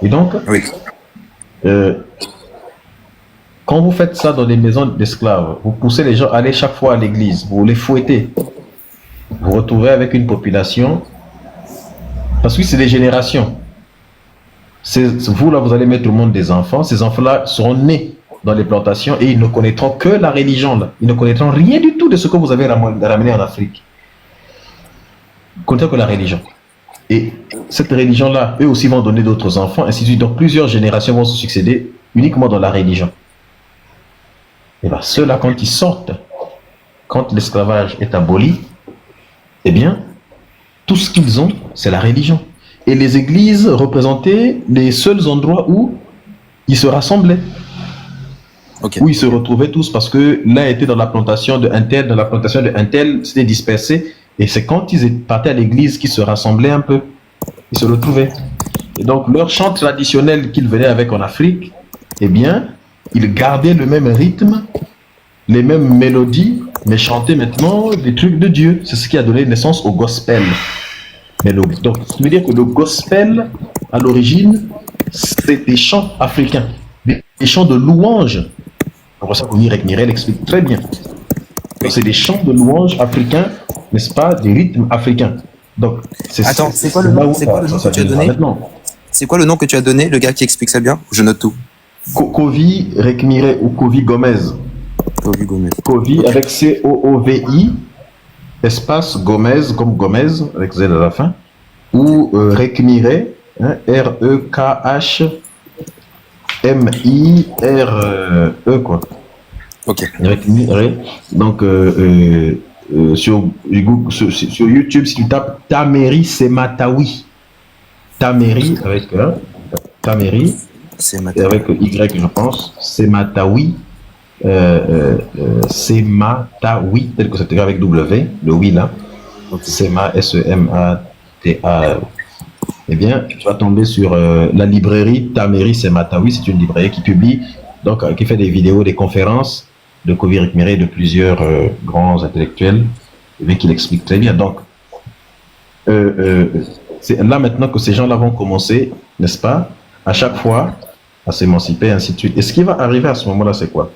Et donc, Oui. Quand vous faites ça dans des maisons d'esclaves, vous poussez les gens à aller chaque fois à l'église, vous les fouettez. Vous vous retrouvez avec une population, parce que c'est des générations. Vous là, vous allez mettre au monde des enfants, ces enfants-là seront nés dans les plantations et ils ne connaîtront que la religion là. Ils ne connaîtront rien du tout de ce que vous avez ramené en Afrique. Ils ne connaîtront que la religion. Et cette religion-là, eux aussi vont donner d'autres enfants, ainsi de suite. Donc plusieurs générations vont se succéder uniquement dans la religion. Et bien ceux-là, quand ils sortent, quand l'esclavage est aboli, eh bien, tout ce qu'ils ont, c'est la religion. Et les églises représentaient les seuls endroits où ils se rassemblaient. Okay. Où ils se retrouvaient tous, parce que l'un était dans la plantation de un tel, dans la plantation de un tel, c'était dispersé. Et c'est quand ils partaient à l'église qu'ils se rassemblaient un peu. Ils se retrouvaient. Et donc, leur chant traditionnel qu'ils venaient avec en Afrique, eh bien, ils gardaient le même rythme, les mêmes mélodies, mais chantaient maintenant des trucs de Dieu. C'est ce qui a donné naissance au gospel. Donc, ça veut dire que le gospel, à l'origine, c'est des chants africains, des chants de louange. Alors ça, Mirek Mirel explique très bien. C'est des chants de louange africains, n'est-ce pas, des rythmes africains. Donc, attends, c'est quoi le nom que tu as donné? C'est quoi le nom que tu as donné, le gars qui explique ça bien? Je note tout. Kovi Rekmire ou Kovi Gomez. Kovi Gomez. Kovi okay. Avec C-O-O-V-I, espace Gomez, comme Gomez, avec Z à la fin, ou Rekmire, hein, R-E-K-H-M-I-R-E, quoi. Ok. Rekmire. Donc, sur YouTube, si tu tapes Tameri Sematawi, Tameri avec Tameri, avec Y, je pense, Sematawi, Sematawi, tel que c'était avec W, le oui là, okay. Sema, S-E-M-A-T-A. Eh bien, tu vas tomber sur la librairie Tameri Sematawi, c'est une librairie qui publie, donc qui fait des vidéos, des conférences de Kovi Rekmire et de plusieurs grands intellectuels, mais qui l'expliquent très bien. Donc, c'est là maintenant que ces gens-là vont commencer, n'est-ce pas, à chaque fois à s'émanciper, ainsi de suite. Et ce qui va arriver à ce moment-là, c'est quoi?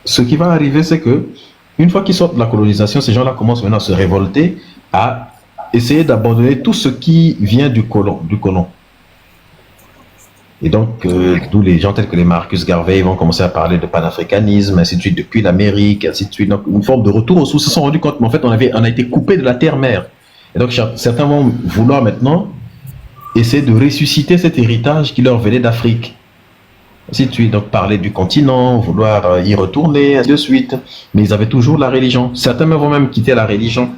Ce qui va arriver, c'est que une fois qu'ils sortent de la colonisation, ces gens-là commencent maintenant à se révolter, à essayer d'abandonner tout ce qui vient du colon. Et donc, d'où les gens tels que les Marcus Garvey vont commencer à parler de panafricanisme, ainsi de suite, depuis l'Amérique, ainsi de suite. Donc, une forme de retour aux sources. Ils se sont rendus compte qu'en fait, on a été coupé de la terre-mère. Et donc, certains vont vouloir maintenant essayer de ressusciter cet héritage qui leur venait d'Afrique. Ainsi de suite. Donc, parler du continent, vouloir y retourner, ainsi de suite. Mais ils avaient toujours la religion. Certains vont même quitter la religion.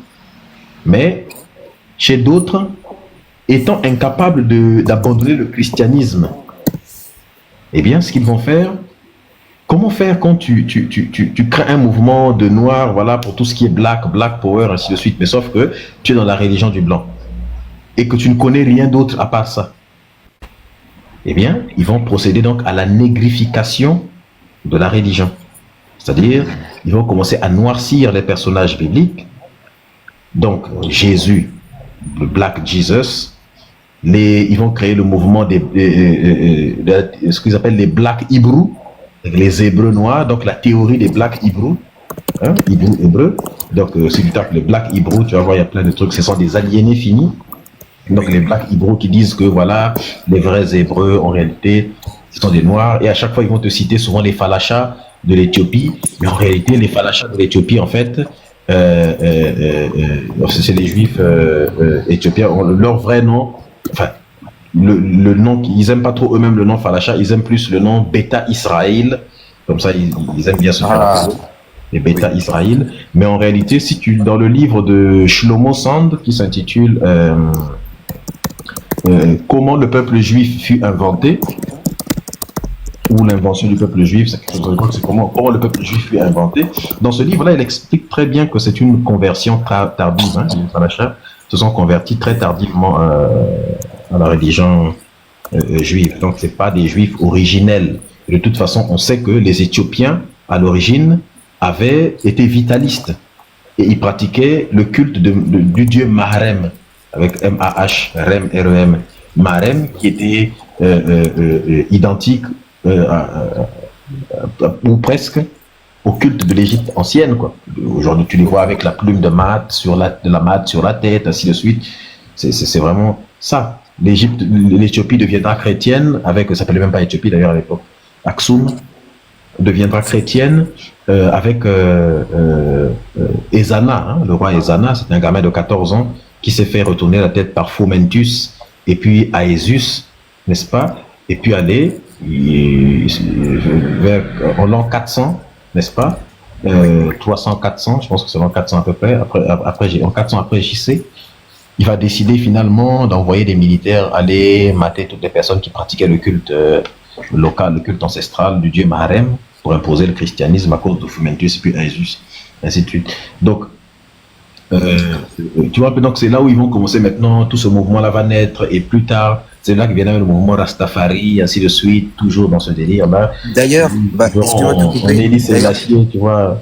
Mais, chez d'autres, étant incapables d'abandonner le christianisme, eh bien, ce qu'ils vont faire, comment faire quand tu crées un mouvement de noirs, voilà, pour tout ce qui est black power, ainsi de suite, mais sauf que tu es dans la religion du blanc et que tu ne connais rien d'autre à part ça. Eh bien, ils vont procéder donc à la négrification de la religion. C'est-à-dire, ils vont commencer à noircir les personnages bibliques. Donc, Jésus, le Black Jesus, ils vont créer le mouvement ce qu'ils appellent les Black Hebrews, les Hébreux noirs, donc la théorie des Black Hebrews, hein, Hébreux. Donc, si tu tapes les Black Hebrews, tu vas voir, il y a plein de trucs, ce sont des aliénés finis. Donc, les Black Hebrews qui disent que, voilà, les vrais Hébreux, en réalité, ce sont des Noirs, et à chaque fois, ils vont te citer souvent les Falachas de l'Éthiopie, mais en réalité, les Falachas de l'Éthiopie, en fait, c'est les Juifs éthiopiens, leur vrai nom, enfin, le nom, ils aiment pas trop eux-mêmes le nom Falacha, ils aiment plus le nom Beta Israël, comme ça ils aiment bien se faire appeler les Beta Israël. Mais en réalité, si tu dans le livre de Shlomo Sand qui s'intitule Comment le peuple juif fut inventé, ou l'invention du peuple juif, c'est comment le peuple juif fut inventé. Dans ce livre-là, il explique très bien que c'est une conversion tardive, hein, les Falachas se sont convertis très tardivement à la religion juive. Donc, ce n'est pas des juifs originels. De toute façon, on sait que les Éthiopiens, à l'origine, avaient été vitalistes. Et ils pratiquaient le culte du dieu Mahrem, avec M-A-H, Rem, R-E-M. Mahrem qui était identique ou presque au culte de l'Égypte ancienne, quoi. Aujourd'hui, tu les vois avec la plume de mat sur la tête, ainsi de suite. C'est vraiment ça. L'Éthiopie deviendra chrétienne avec, ça s'appelait même pas Éthiopie d'ailleurs à l'époque, Aksum deviendra chrétienne avec Ezana, hein, le roi Ezana, c'est un gamin de 14 ans qui s'est fait retourner la tête par Fomentus et puis Aesus, n'est-ce pas? Et puis aller en l'an 400, n'est-ce pas? 300, 400, je pense que c'est l'an 400 à peu près, en 400 après JC, il va décider finalement d'envoyer des militaires aller mater toutes les personnes qui pratiquaient le culte local, le culte ancestral du dieu Mahrem, pour imposer le christianisme à cause de Fomentus et puis Aesus, ainsi de suite. Donc, tu vois, donc c'est là où ils vont commencer maintenant, tout ce mouvement-là va naître, et plus tard, c'est là que viendra le mouvement Rastafari, ainsi de suite, toujours dans ce délire-là. D'ailleurs, excuse-moi de te couper. Élie Sélassié, tu vois.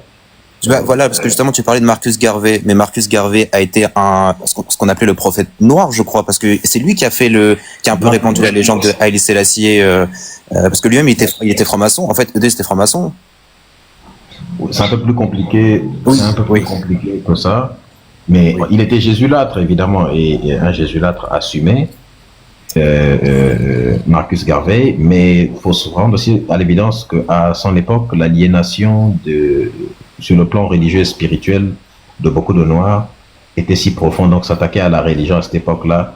Voilà, parce que justement, tu parlais de Marcus Garvey, mais Marcus Garvey a été ce qu'on appelait le prophète noir, je crois, parce que c'est lui qui a un peu répandu la légende de Haïlé Sélassié, parce que lui-même, il était franc-maçon. En fait, eux, c'était franc-maçon. C'est un peu plus compliqué, compliqué que ça. Mais il était jésulâtre, évidemment, et un jésulâtre assumé, Marcus Garvey, mais il faut se rendre aussi à l'évidence qu'à son époque, l'aliénation sur le plan religieux et spirituel de beaucoup de Noirs était si profonde, donc s'attaquer à la religion à cette époque-là,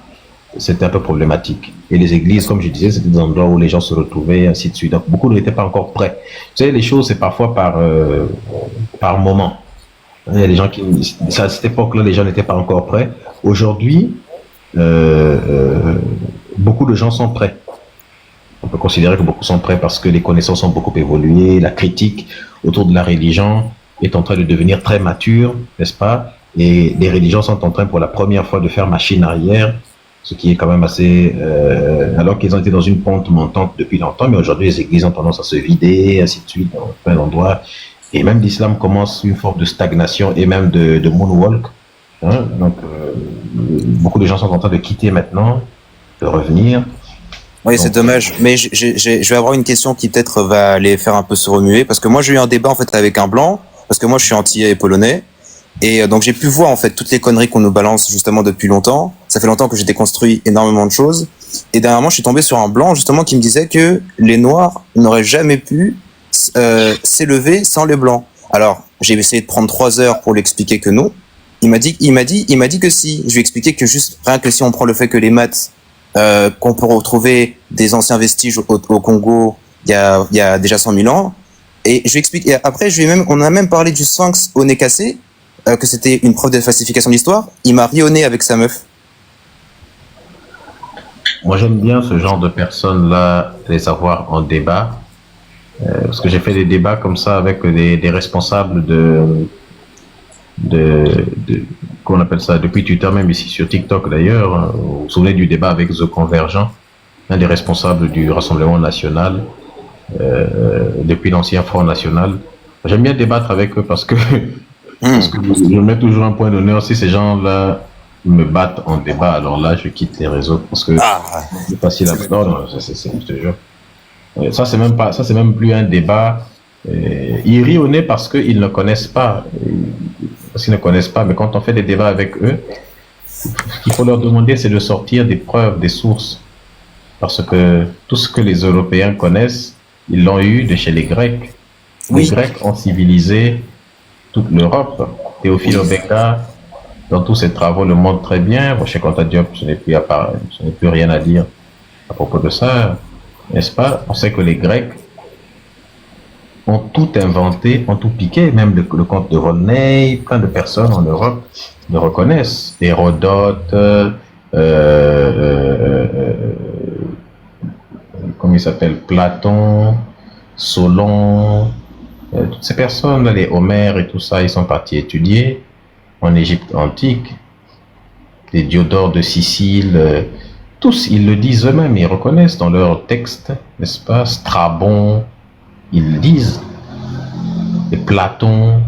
c'était un peu problématique. Et les églises, comme je disais, c'était des endroits où les gens se retrouvaient, ainsi de suite. Donc beaucoup n'étaient pas encore prêts. Tu sais, les choses, c'est parfois par moment. Il y a des gens à cette époque-là, les gens n'étaient pas encore prêts. Aujourd'hui, beaucoup de gens sont prêts. On peut considérer que beaucoup sont prêts parce que les connaissances ont beaucoup évolué, la critique autour de la religion est en train de devenir très mature, n'est-ce pas? Et les religions sont en train pour la première fois de faire machine arrière, ce qui est quand même assez... alors qu'ils ont été dans une pente montante depuis longtemps, mais aujourd'hui les églises ont tendance à se vider, ainsi de suite, dans plein d'endroits. Et même l'islam commence une forme de stagnation et même de moonwalk. Hein? Donc, beaucoup de gens sont en train de quitter maintenant, de revenir. Oui, c'est dommage. Mais je vais avoir une question qui peut-être va les faire un peu se remuer. Parce que moi, j'ai eu un débat en fait avec un blanc. Parce que moi, je suis antillais et polonais. Et donc, j'ai pu voir en fait toutes les conneries qu'on nous balance justement depuis longtemps. Ça fait longtemps que j'ai déconstruit énormément de choses. Et dernièrement, je suis tombé sur un blanc justement qui me disait que les Noirs n'auraient jamais pu s'élever sans les blancs. Alors, j'ai essayé de prendre 3 heures pour lui expliquer que non. Il m'a dit que si. Je lui ai expliqué que juste rien que si on prend le fait que les maths qu'on peut retrouver des anciens vestiges au Congo il y a déjà 100 000 ans. Et je lui explique. Et après, on a même parlé du Sphinx au nez cassé, que c'était une preuve de falsification de l'histoire. Il m'a ri au nez avec sa meuf. Moi, j'aime bien ce genre de personnes-là, les avoir en débat. Parce que j'ai fait des débats comme ça avec des responsables qu'on appelle ça depuis Twitter, même ici sur TikTok d'ailleurs. Vous vous souvenez du débat avec The Convergent, un des responsables du Rassemblement National, depuis l'ancien Front National. J'aime bien débattre avec eux parce que je mets toujours un point d'honneur. Si ces gens-là me battent en débat, alors là, je quitte les réseaux parce que c'est facile à... Non, je te jure. Ça, c'est même plus un débat. Ils rient au nez parce qu'ils ne connaissent pas. Parce qu'ils ne connaissent pas. Mais quand on fait des débats avec eux, ce qu'il faut leur demander, c'est de sortir des preuves, des sources. Parce que tout ce que les Européens connaissent, ils l'ont eu de chez les Grecs. Oui. Les Grecs ont civilisé toute l'Europe. Théophile Oberka, dans tous ses travaux, le montre très bien. Bon, chez Anta Diop, je n'ai plus rien à dire à propos de ça. N'est-ce pas? On sait que les Grecs ont tout inventé, ont tout piqué, même le comte de Volney, plein de personnes en Europe le reconnaissent. Hérodote, comment il s'appelle, Platon, Solon, toutes ces personnes, les Homère et tout ça, ils sont partis étudier en Égypte antique. Les Diodore de Sicile, tous, ils le disent eux-mêmes, ils reconnaissent dans leurs textes, n'est-ce pas? Strabon, ils le disent. Et Platon,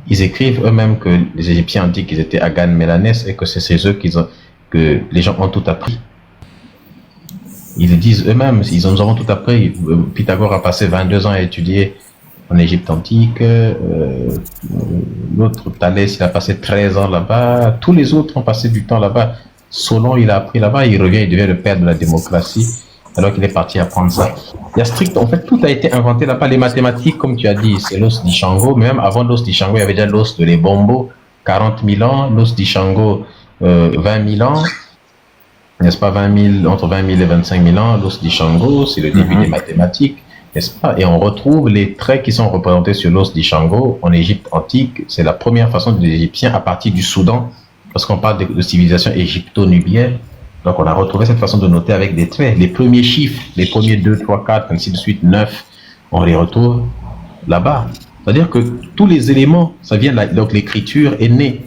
ils écrivent eux-mêmes que les Égyptiens antiques, ils étaient Agan Mélanès et que c'est eux que les gens ont tout appris. Ils le disent eux-mêmes, nous avons tout appris. Pythagore a passé 22 ans à étudier en Égypte antique, l'autre Thalès, il a passé 13 ans là-bas, tous les autres ont passé du temps là-bas. Solon, il a appris là-bas, il revient, il devient le père de la démocratie, alors qu'il est parti apprendre ça. Il y a strict, en fait, tout a été inventé là-bas. Les mathématiques, comme tu as dit, c'est l'os d'Ishango, mais même avant l'os d'Ishango, il y avait déjà l'os de l'Ebombo, 40 000 ans, l'os d'Ishango, 20 000 ans, n'est-ce pas, 20 000, entre 20 000 et 25 000 ans, l'os d'Ishango, c'est le début des mathématiques, n'est-ce pas? Et on retrouve les traits qui sont représentés sur l'os d'Ishango en Égypte antique. C'est la première façon des Égyptiens à partir du Soudan, parce qu'on parle de civilisation égypto-nubienne. Donc on a retrouvé cette façon de noter avec des traits. Les premiers chiffres, les premiers 2, 3, 4, ainsi de suite, 9, on les retrouve là-bas. C'est-à-dire que tous les éléments, ça vient de là. Donc l'écriture est née.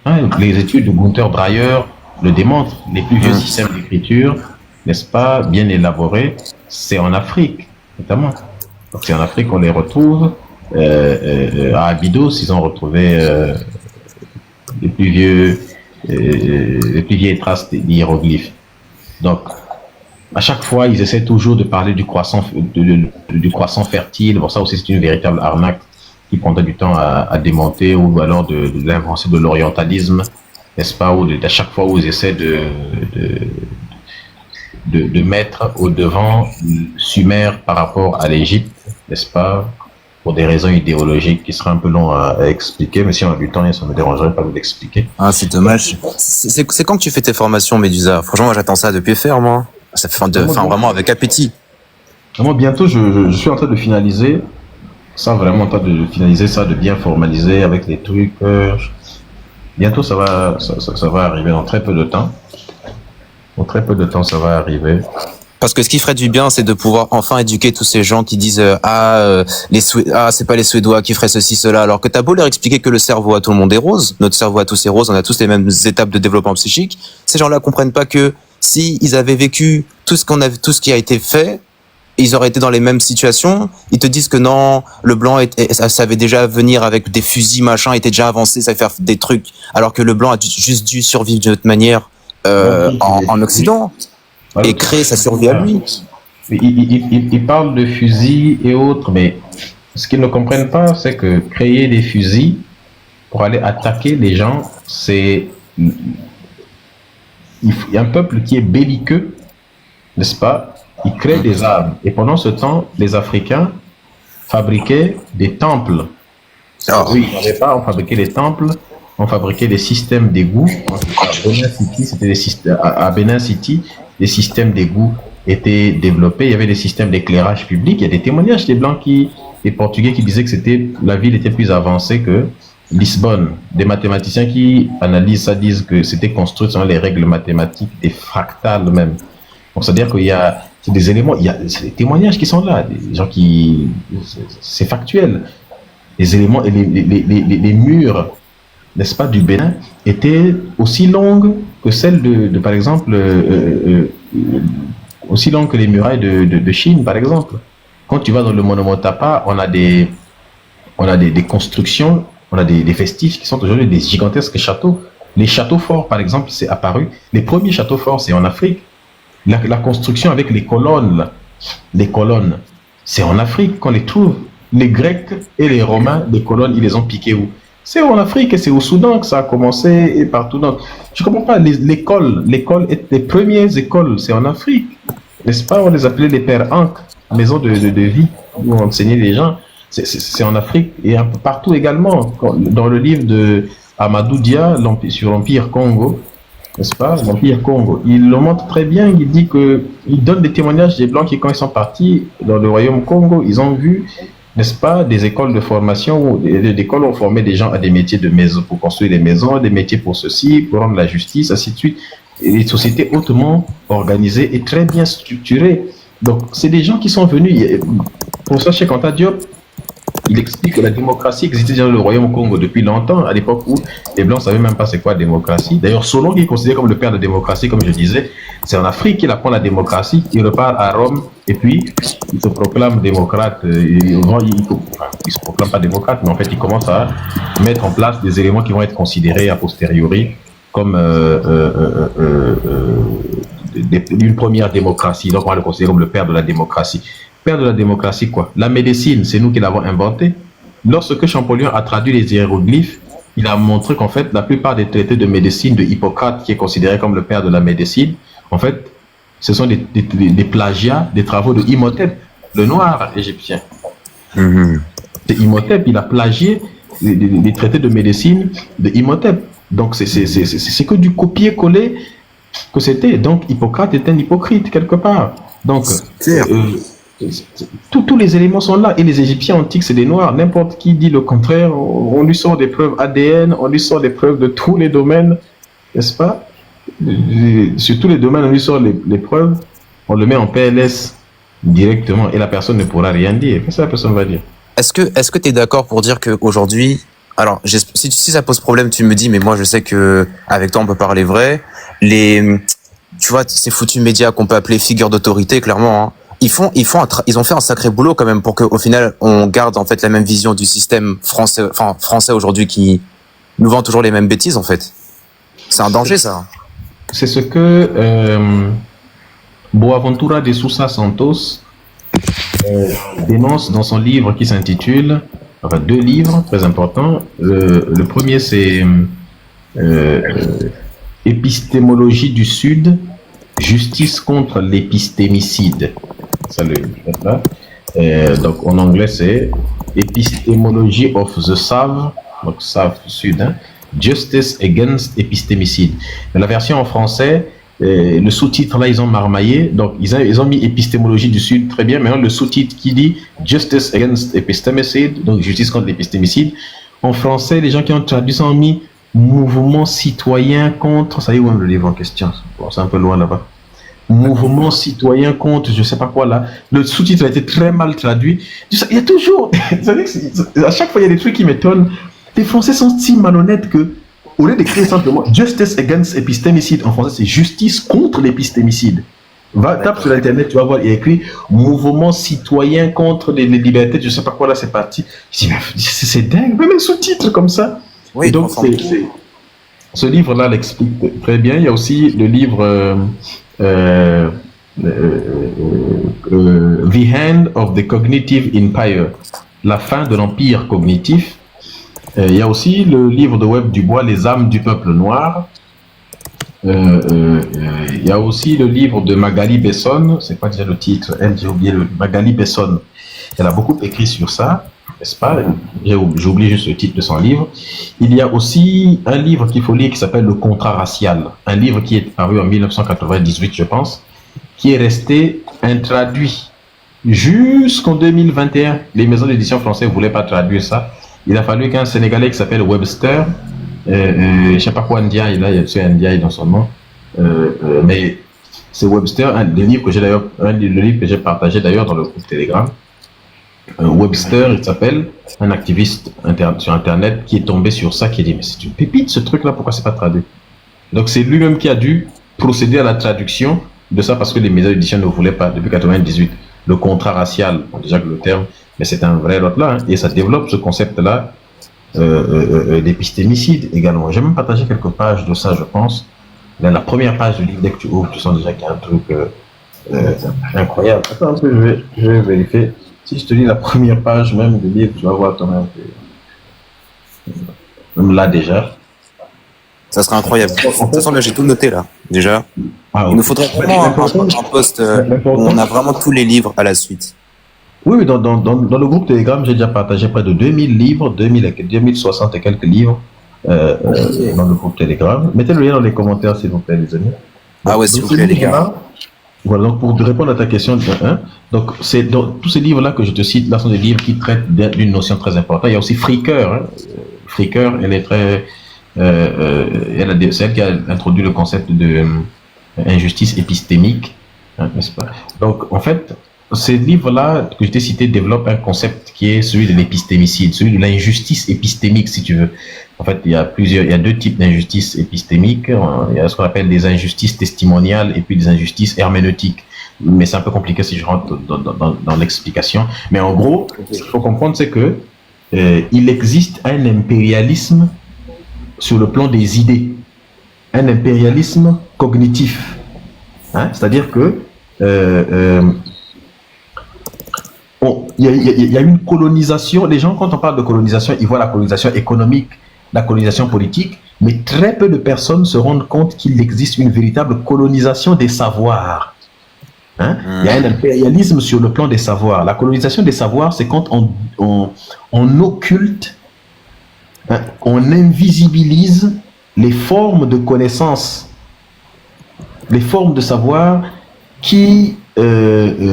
Hein, les études de Gunther Dreyer le démontrent. Les plus vieux systèmes d'écriture, n'est-ce pas, bien élaborés, c'est en Afrique, notamment. Donc c'est en Afrique qu'on les retrouve. À Abydos, ils ont retrouvé les plus vieilles traces d'hiéroglyphes. Donc, à chaque fois, ils essaient toujours de parler du croissant fertile. Bon, ça aussi, c'est une véritable arnaque qui prendrait du temps à démonter, ou alors de l'invention de l'orientalisme, n'est-ce pas, ou à chaque fois où ils essaient de mettre au devant Sumer par rapport à l'Égypte, n'est-ce pas, pour des raisons idéologiques qui seraient un peu longs à expliquer, mais si on a du temps, ça ne me dérangerait pas de l'expliquer. Ah, c'est dommage. C'est quand que tu fais tes formations, Médusa? Franchement, moi, j'attends ça depuis faire, moi. Ça fait vraiment avec appétit. Moi, bientôt, je suis en train de finaliser ça, vraiment en train de finaliser ça, de bien formaliser avec les trucs. Bientôt, ça va arriver dans très peu de temps. En très peu de temps, ça va arriver. Parce que ce qui ferait du bien, c'est de pouvoir enfin éduquer tous ces gens qui disent c'est pas les Suédois qui feraient ceci, cela, alors que t'as beau leur expliquer que le cerveau à tout le monde est rose, notre cerveau à tous est rose, on a tous les mêmes étapes de développement psychique. Ces gens-là comprennent pas que si ils avaient vécu tout ce qui a été fait, ils auraient été dans les mêmes situations. Ils te disent que non, le blanc savait déjà venir avec des fusils, machin, était déjà avancé, savait faire des trucs, alors que le blanc a juste dû survivre d'une autre manière en Occident. Et créer sa survie à lui. Ils parlent de fusils et autres, mais ce qu'ils ne comprennent pas, c'est que créer des fusils pour aller attaquer les gens, c'est un peuple qui est belliqueux, n'est-ce pas? Il crée des armes. Et pendant ce temps, les Africains fabriquaient des temples. Oui, on fabriquait des temples, on fabriquait des systèmes d'égouts. À Benin City, des systèmes d'égouts étaient développés. Il y avait des systèmes d'éclairage public. Il y a des témoignages des Portugais qui disaient que la ville était plus avancée que Lisbonne. Des mathématiciens qui analysent ça disent que c'était construit selon les règles mathématiques, des fractales même. Donc, c'est-à-dire qu'il y a des éléments, c'est des témoignages qui sont là, des gens c'est factuel. Les éléments et les murs, n'est-ce pas, du Bénin étaient aussi longues que celles de par exemple, aussi longues que les murailles de Chine, par exemple. Quand tu vas dans le Monomotapa, on a des constructions, on a des vestiges qui sont aujourd'hui des gigantesques châteaux. Les châteaux forts, par exemple, c'est apparu. Les premiers châteaux forts, c'est en Afrique. La construction avec les colonnes, c'est en Afrique qu'on les trouve. Les Grecs et les Romains, les colonnes, ils les ont piquées où? C'est en Afrique et c'est au Soudan que ça a commencé et partout. Donc, je ne comprends pas. Les premières écoles, c'est en Afrique. N'est-ce pas? On les appelait les pères Ankh, maison de vie, où on enseignait les gens. C'est en Afrique et un peu partout également. Dans le livre de Amadou Dia sur l'Empire Congo, n'est-ce pas, l'Empire Congo, il le montre très bien. Il dit il donne des témoignages des Blancs qui, quand ils sont partis dans le royaume Congo, ils ont vu, n'est-ce pas, des écoles de formation, des écoles ont formé des gens à des métiers de maison, pour construire des maisons, des métiers pour ceci, pour rendre la justice, ainsi de suite. Et des sociétés hautement organisées et très bien structurées. Donc, c'est des gens qui sont venus. Pour ça, Cheikh Anta Diop, il explique que la démocratie existait dans le royaume Congo depuis longtemps, à l'époque où les Blancs ne savaient même pas c'est quoi la démocratie. D'ailleurs, Solon, qui est considéré comme le père de la démocratie, comme je disais, c'est en Afrique qu'il apprend la démocratie. Il repart à Rome et puis il se proclame démocrate. Il ne se proclame pas démocrate, mais en fait, il commence à mettre en place des éléments qui vont être considérés a posteriori comme d'une première démocratie. Donc on va le considérer comme le père de la démocratie. Père de la démocratie, quoi? La médecine, c'est nous qui l'avons inventée. Lorsque Champollion a traduit les hiéroglyphes, il a montré qu'en fait, la plupart des traités de médecine de Hippocrate, qui est considéré comme le père de la médecine, en fait, ce sont des plagiats des travaux de Imhotep, le noir égyptien. C'est Imhotep, il a plagié les traités de médecine de Imhotep. Donc, c'est que du copier-coller que c'était. Donc, Hippocrate est un hypocrite, quelque part. Donc, tous les éléments sont là. Et les Égyptiens antiques, c'est des noirs. N'importe qui dit le contraire, on lui sort des preuves ADN, on lui sort des preuves de tous les domaines, n'est-ce pas? Sur tous les domaines, on lui sort les preuves, on le met en PLS directement et la personne ne pourra rien dire. Qu'est-ce que la personne va dire? Est-ce que tu es d'accord pour dire qu'aujourd'hui, alors si ça pose problème, tu me dis, mais moi je sais que avec toi on peut parler vrai. Tu vois, ces foutus médias qu'on peut appeler figures d'autorité, clairement, hein, ils ont fait un sacré boulot quand même pour qu'au final on garde en fait la même vision du système français aujourd'hui qui nous vend toujours les mêmes bêtises en fait. C'est un danger ça. C'est ce que Boaventura de Sousa Santos dénonce dans son livre qui s'intitule, enfin 2 livres très importants. Le premier c'est Épistémologie du Sud, justice contre l'épistémicide. Ça le là. Donc en anglais c'est Epistemology of the South, donc South Sud, hein, Justice Against Epistémicide. Mais la version en français, le sous-titre là ils ont marmaillé, donc ils ont mis épistémologie du Sud, très bien. Maintenant le sous-titre qui dit Justice Against Epistemicide, donc justice contre l'épistémicide. En français, les gens qui ont traduit ça ont mis mouvement citoyen contre, ça y est où est le livre en question, bon, c'est un peu loin là-bas. Mouvement citoyen contre, je sais pas quoi là. Le sous-titre a été très mal traduit. Il y a toujours, à chaque fois il y a des trucs qui m'étonnent. Les Français sont si malhonnêtes que, au lieu d'écrire simplement Justice Against Epistémicide, en français c'est justice contre l'épistémicide. Tape sur l'internet, tu vas voir, il y a écrit mouvement citoyen contre les libertés, je sais pas quoi là, c'est parti. Je dis, c'est dingue, même un sous-titre comme ça. Oui, donc ce livre-là l'explique très bien. Il y a aussi le livre The End of the Cognitive Empire, la fin de l'empire cognitif. Il y a aussi le livre de Webb Dubois, Les âmes du peuple noir. Il y a aussi le livre de Magali Besson, c'est quoi déjà le titre? J'ai oublié Magali Besson. Elle a beaucoup écrit sur ça, n'est-ce pas? J'ai oublié juste le titre de son livre. Il y a aussi un livre qu'il faut lire qui s'appelle Le Contrat racial, un livre qui est paru en 1998, je pense, qui est resté intraduit jusqu'en 2021. Les maisons d'édition françaises ne voulaient pas traduire ça. Il a fallu qu'un Sénégalais qui s'appelle Webster, je ne sais pas quoi Ndiaye, là il y a Ndiaye dans son nom, mais c'est Webster, le livre que j'ai partagé d'ailleurs dans le groupe Telegram. Webster, il s'appelle, un activiste sur Internet qui est tombé sur ça, qui a dit mais c'est une pépite ce truc là, pourquoi c'est pas traduit? Donc c'est lui-même qui a dû procéder à la traduction de ça parce que les maisons d'édition ne voulaient pas depuis 98. Le contrat racial, bon, déjà que le terme, mais c'est un vrai lot là, hein, et ça développe ce concept là d'épistémicide également. J'ai même partagé quelques pages de ça, je pense. Dans la première page du livre, dès que tu ouvres, tu sens déjà qu'il y a un truc incroyable. Attends un peu, je vais vérifier. Si je te lis la première page même du livre, tu vas voir toi-même que... Même là déjà. Ça serait incroyable. De toute façon, là, j'ai tout noté, là, déjà. Ah, il nous faudrait vraiment un post où on a vraiment tous les livres à la suite. Oui, dans le groupe Telegram, j'ai déjà partagé près de 2000 livres, 2060 et quelques livres dans le groupe Telegram. Mettez le lien dans les commentaires, s'il vous plaît, les amis. Ah ouais, s'il vous plaît, les gars. Voilà, donc pour répondre à ta question, donc c'est dans tous ces livres-là que je te cite, là sont des livres qui traitent d'une notion très importante. Il y a aussi Fricker. Hein. Fricker, elle est très... c'est elle qui a introduit le concept de injustice épistémique, hein, n'est-ce pas? Donc, en fait, ces livres-là que je t'ai cités développent un concept qui est celui de l'épistémicide, celui de l'injustice épistémique, si tu veux. En fait, il y a 2 types d'injustices épistémiques. Il y a ce qu'on appelle des injustices testimoniales et puis des injustices herméneutiques. Mais c'est un peu compliqué si je rentre dans l'explication. Mais en gros, ce qu'il faut comprendre, c'est que il existe un impérialisme sur le plan des idées, un impérialisme cognitif. Hein? C'est-à-dire que il y a une colonisation. Les gens, quand on parle de colonisation, ils voient la colonisation économique, la colonisation politique, mais très peu de personnes se rendent compte qu'il existe une véritable colonisation des savoirs. Hein? Il y a un impérialisme sur le plan des savoirs. La colonisation des savoirs, c'est quand on occulte, hein, on invisibilise les formes de connaissances, les formes de savoir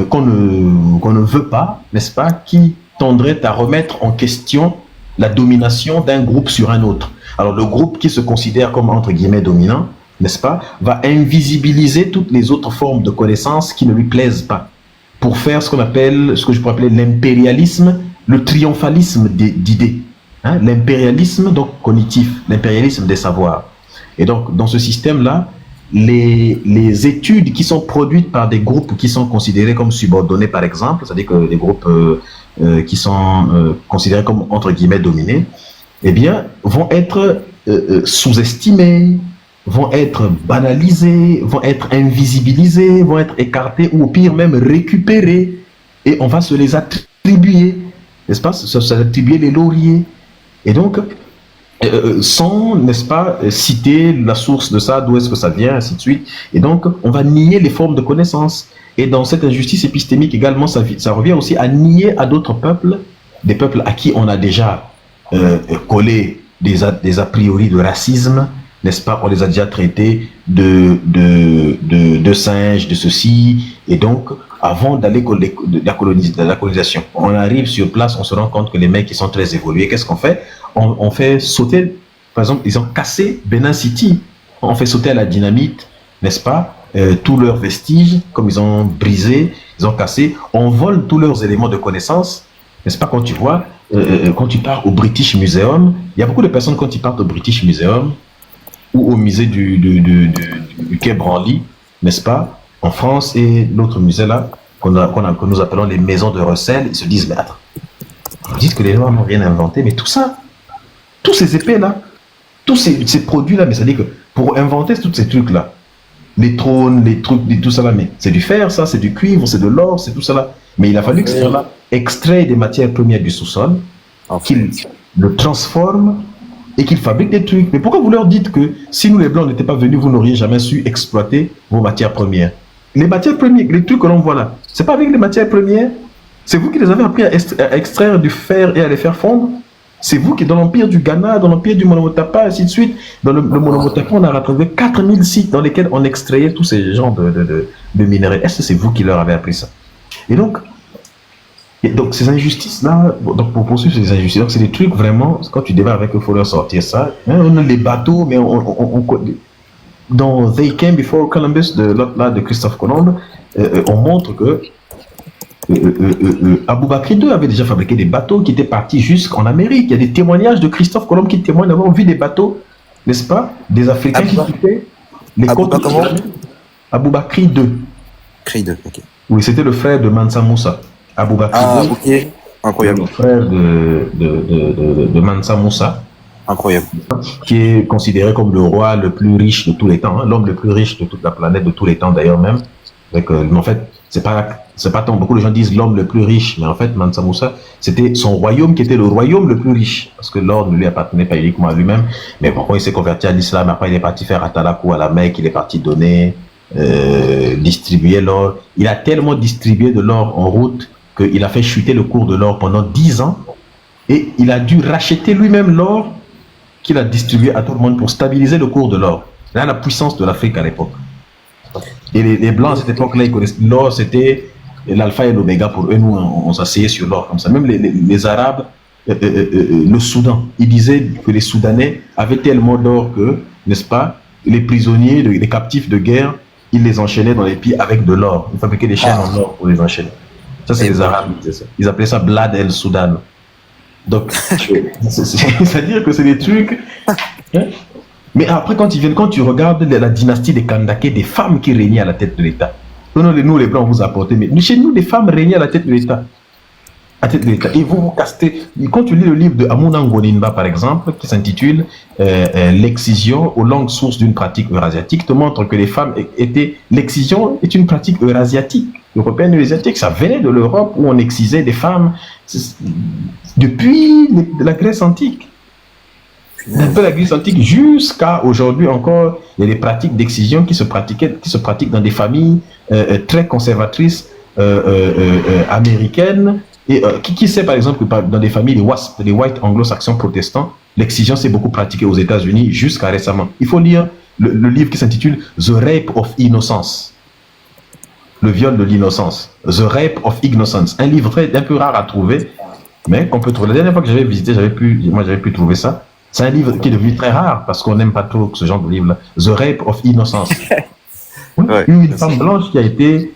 qu'on ne veut pas, n'est-ce pas, qui tendraient à remettre en question la domination d'un groupe sur un autre. Alors le groupe qui se considère comme entre guillemets dominant, n'est-ce pas, va invisibiliser toutes les autres formes de connaissances qui ne lui plaisent pas, pour faire ce que je pourrais appeler l'impérialisme, le triomphalisme d'idées, hein, l'impérialisme donc cognitif, l'impérialisme des savoirs. Et donc dans ce système-là, les études qui sont produites par des groupes qui sont considérés comme subordonnés, par exemple, c'est-à-dire que les groupes qui sont considérés comme entre guillemets dominés, eh bien, vont être sous-estimés, vont être banalisés, vont être invisibilisés, vont être écartés ou au pire même récupérés, et on va se les attribuer, n'est-ce pas, se attribuer les lauriers. Et donc, sans, n'est-ce pas, citer la source de ça, d'où est-ce que ça vient, ainsi de suite. Et donc, on va nier les formes de connaissance. Et dans cette injustice épistémique également, ça revient aussi à nier à d'autres peuples, des peuples à qui on a déjà collé des a priori de racisme, n'est-ce pas, on les a déjà traités de singes, de ceci, et donc, avant d'aller de la colonisation, on arrive sur place, on se rend compte que les mecs, ils sont très évolués. Qu'est-ce qu'on fait? On fait sauter, par exemple, ils ont cassé Benin City, on fait sauter à la dynamite, n'est-ce pas, tous leurs vestiges, comme ils ont brisé, ils ont cassé, on vole tous leurs éléments de connaissance, n'est-ce pas, quand tu vois, quand tu pars au British Museum, il y a beaucoup de personnes quand ils partent au British Museum, ou au musée du Quai Branly, n'est-ce pas, en France, et l'autre musée là, que nous appelons les maisons de recel, ils se disent, mais attends, vous dites que les Noirs n'ont rien inventé, mais tout ça, tous ces épées là, tous ces produits là, mais ça dit que pour inventer tous ces trucs là, les trônes, les trucs, tout ça là, mais c'est du fer, ça, c'est du cuivre, c'est de l'or, c'est tout ça là. Mais il a fallu que ces gens-là extraient des matières premières du sous-sol, qu'ils le transforment et qu'ils fabriquent des trucs. Mais pourquoi vous leur dites que si nous les Blancs n'étaient pas venus, vous n'auriez jamais su exploiter vos matières premières? Les matières premières, les trucs que l'on voit là, c'est pas avec les matières premières, c'est vous qui les avez appris à extraire du fer et à les faire fondre. C'est vous qui, dans l'empire du Ghana, dans l'empire du Monomotapa, ainsi de suite, dans le Monomotapa, on a retrouvé 4000 sites dans lesquels on extrayait tous ces genres de minerais. Est-ce que c'est vous qui leur avez appris ça? Et donc ces injustices-là, donc pour poursuivre ces injustices, donc c'est des trucs vraiment, quand tu débats avec eux, il faut leur sortir ça. Hein, on a les bateaux, mais dans They Came Before Columbus, de Christophe Colomb, on montre que Aboubakri II avait déjà fabriqué des bateaux qui étaient partis jusqu'en Amérique. Il y a des témoignages de Christophe Colomb qui témoignent d'avoir vu des bateaux, n'est-ce pas, des Africains qui quittaient les côtes. Aboubakri II. Ok. Oui, c'était le frère de Mansa Moussa. Aboubakri II. Ok. Incroyable. Le frère de Mansa Moussa. Incroyable. Qui est considéré comme le roi le plus riche de tous les temps, hein, l'homme le plus riche de toute la planète, de tous les temps d'ailleurs même. Mais en fait, c'est pas tant, beaucoup de gens disent l'homme le plus riche, mais en fait, Mansa Moussa, c'était son royaume qui était le royaume le plus riche, parce que l'or ne lui appartenait pas uniquement à lui-même, mais pourquoi il s'est converti à l'islam, après il est parti faire Atalakou à la Mecque, il est parti donner, distribuer l'or. Il a tellement distribué de l'or en route qu'il a fait chuter le cours de l'or pendant 10 ans, et il a dû racheter lui-même l'or qu'il a distribué à tout le monde pour stabiliser le cours de l'or. Là, la puissance de l'Afrique à l'époque. Et les Blancs à cette époque-là, ils connaissent l'or, c'était l'alpha et l'oméga pour eux. Nous, on s'asseyait sur l'or comme ça. Même les Arabes, le Soudan, ils disaient que les Soudanais avaient tellement d'or que, n'est-ce pas, les prisonniers, les captifs de guerre, ils les enchaînaient dans les pieds avec de l'or. Ils fabriquaient des chaînes en or pour les enchaîner. Ça, c'est les Arabes qui disaient ça. Ils appelaient ça Blad el Soudan. Donc, c'est-à-dire que c'est des trucs. Hein? Mais après, quand tu regardes la dynastie des Kandake, des femmes qui régnaient à la tête de l'État. Nous, les Blancs, on vous apportez, mais chez nous, des femmes régnaient à la tête de l'État. à tête d'État. Et vous castez. Quand tu lis le livre de Amuna Ngoninba, par exemple, qui s'intitule L'excision aux langues sources d'une pratique eurasiatique, te montre que les femmes étaient. L'excision est une pratique eurasiatique, européenne et eurasiatique. Ça venait de l'Europe où on excisait des femmes depuis la Grèce antique. De la Grèce antique jusqu'à aujourd'hui encore, il y a des pratiques d'excision qui se pratiquent dans des familles très conservatrices américaines. Et qui sait par exemple que dans des familles, les white anglo-saxons protestants, l'excision s'est beaucoup pratiquée aux États-Unis jusqu'à récemment. Il faut lire le livre qui s'intitule The Rape of Innocence. Le viol de l'innocence. The Rape of Innocence. Un livre un peu rare à trouver, mais qu'on peut trouver. La dernière fois que j'avais visité, j'avais pu trouver ça. C'est un livre qui est devenu très rare parce qu'on n'aime pas trop ce genre de livre-là. The Rape of Innocence. Ouais, une femme blanche qui a été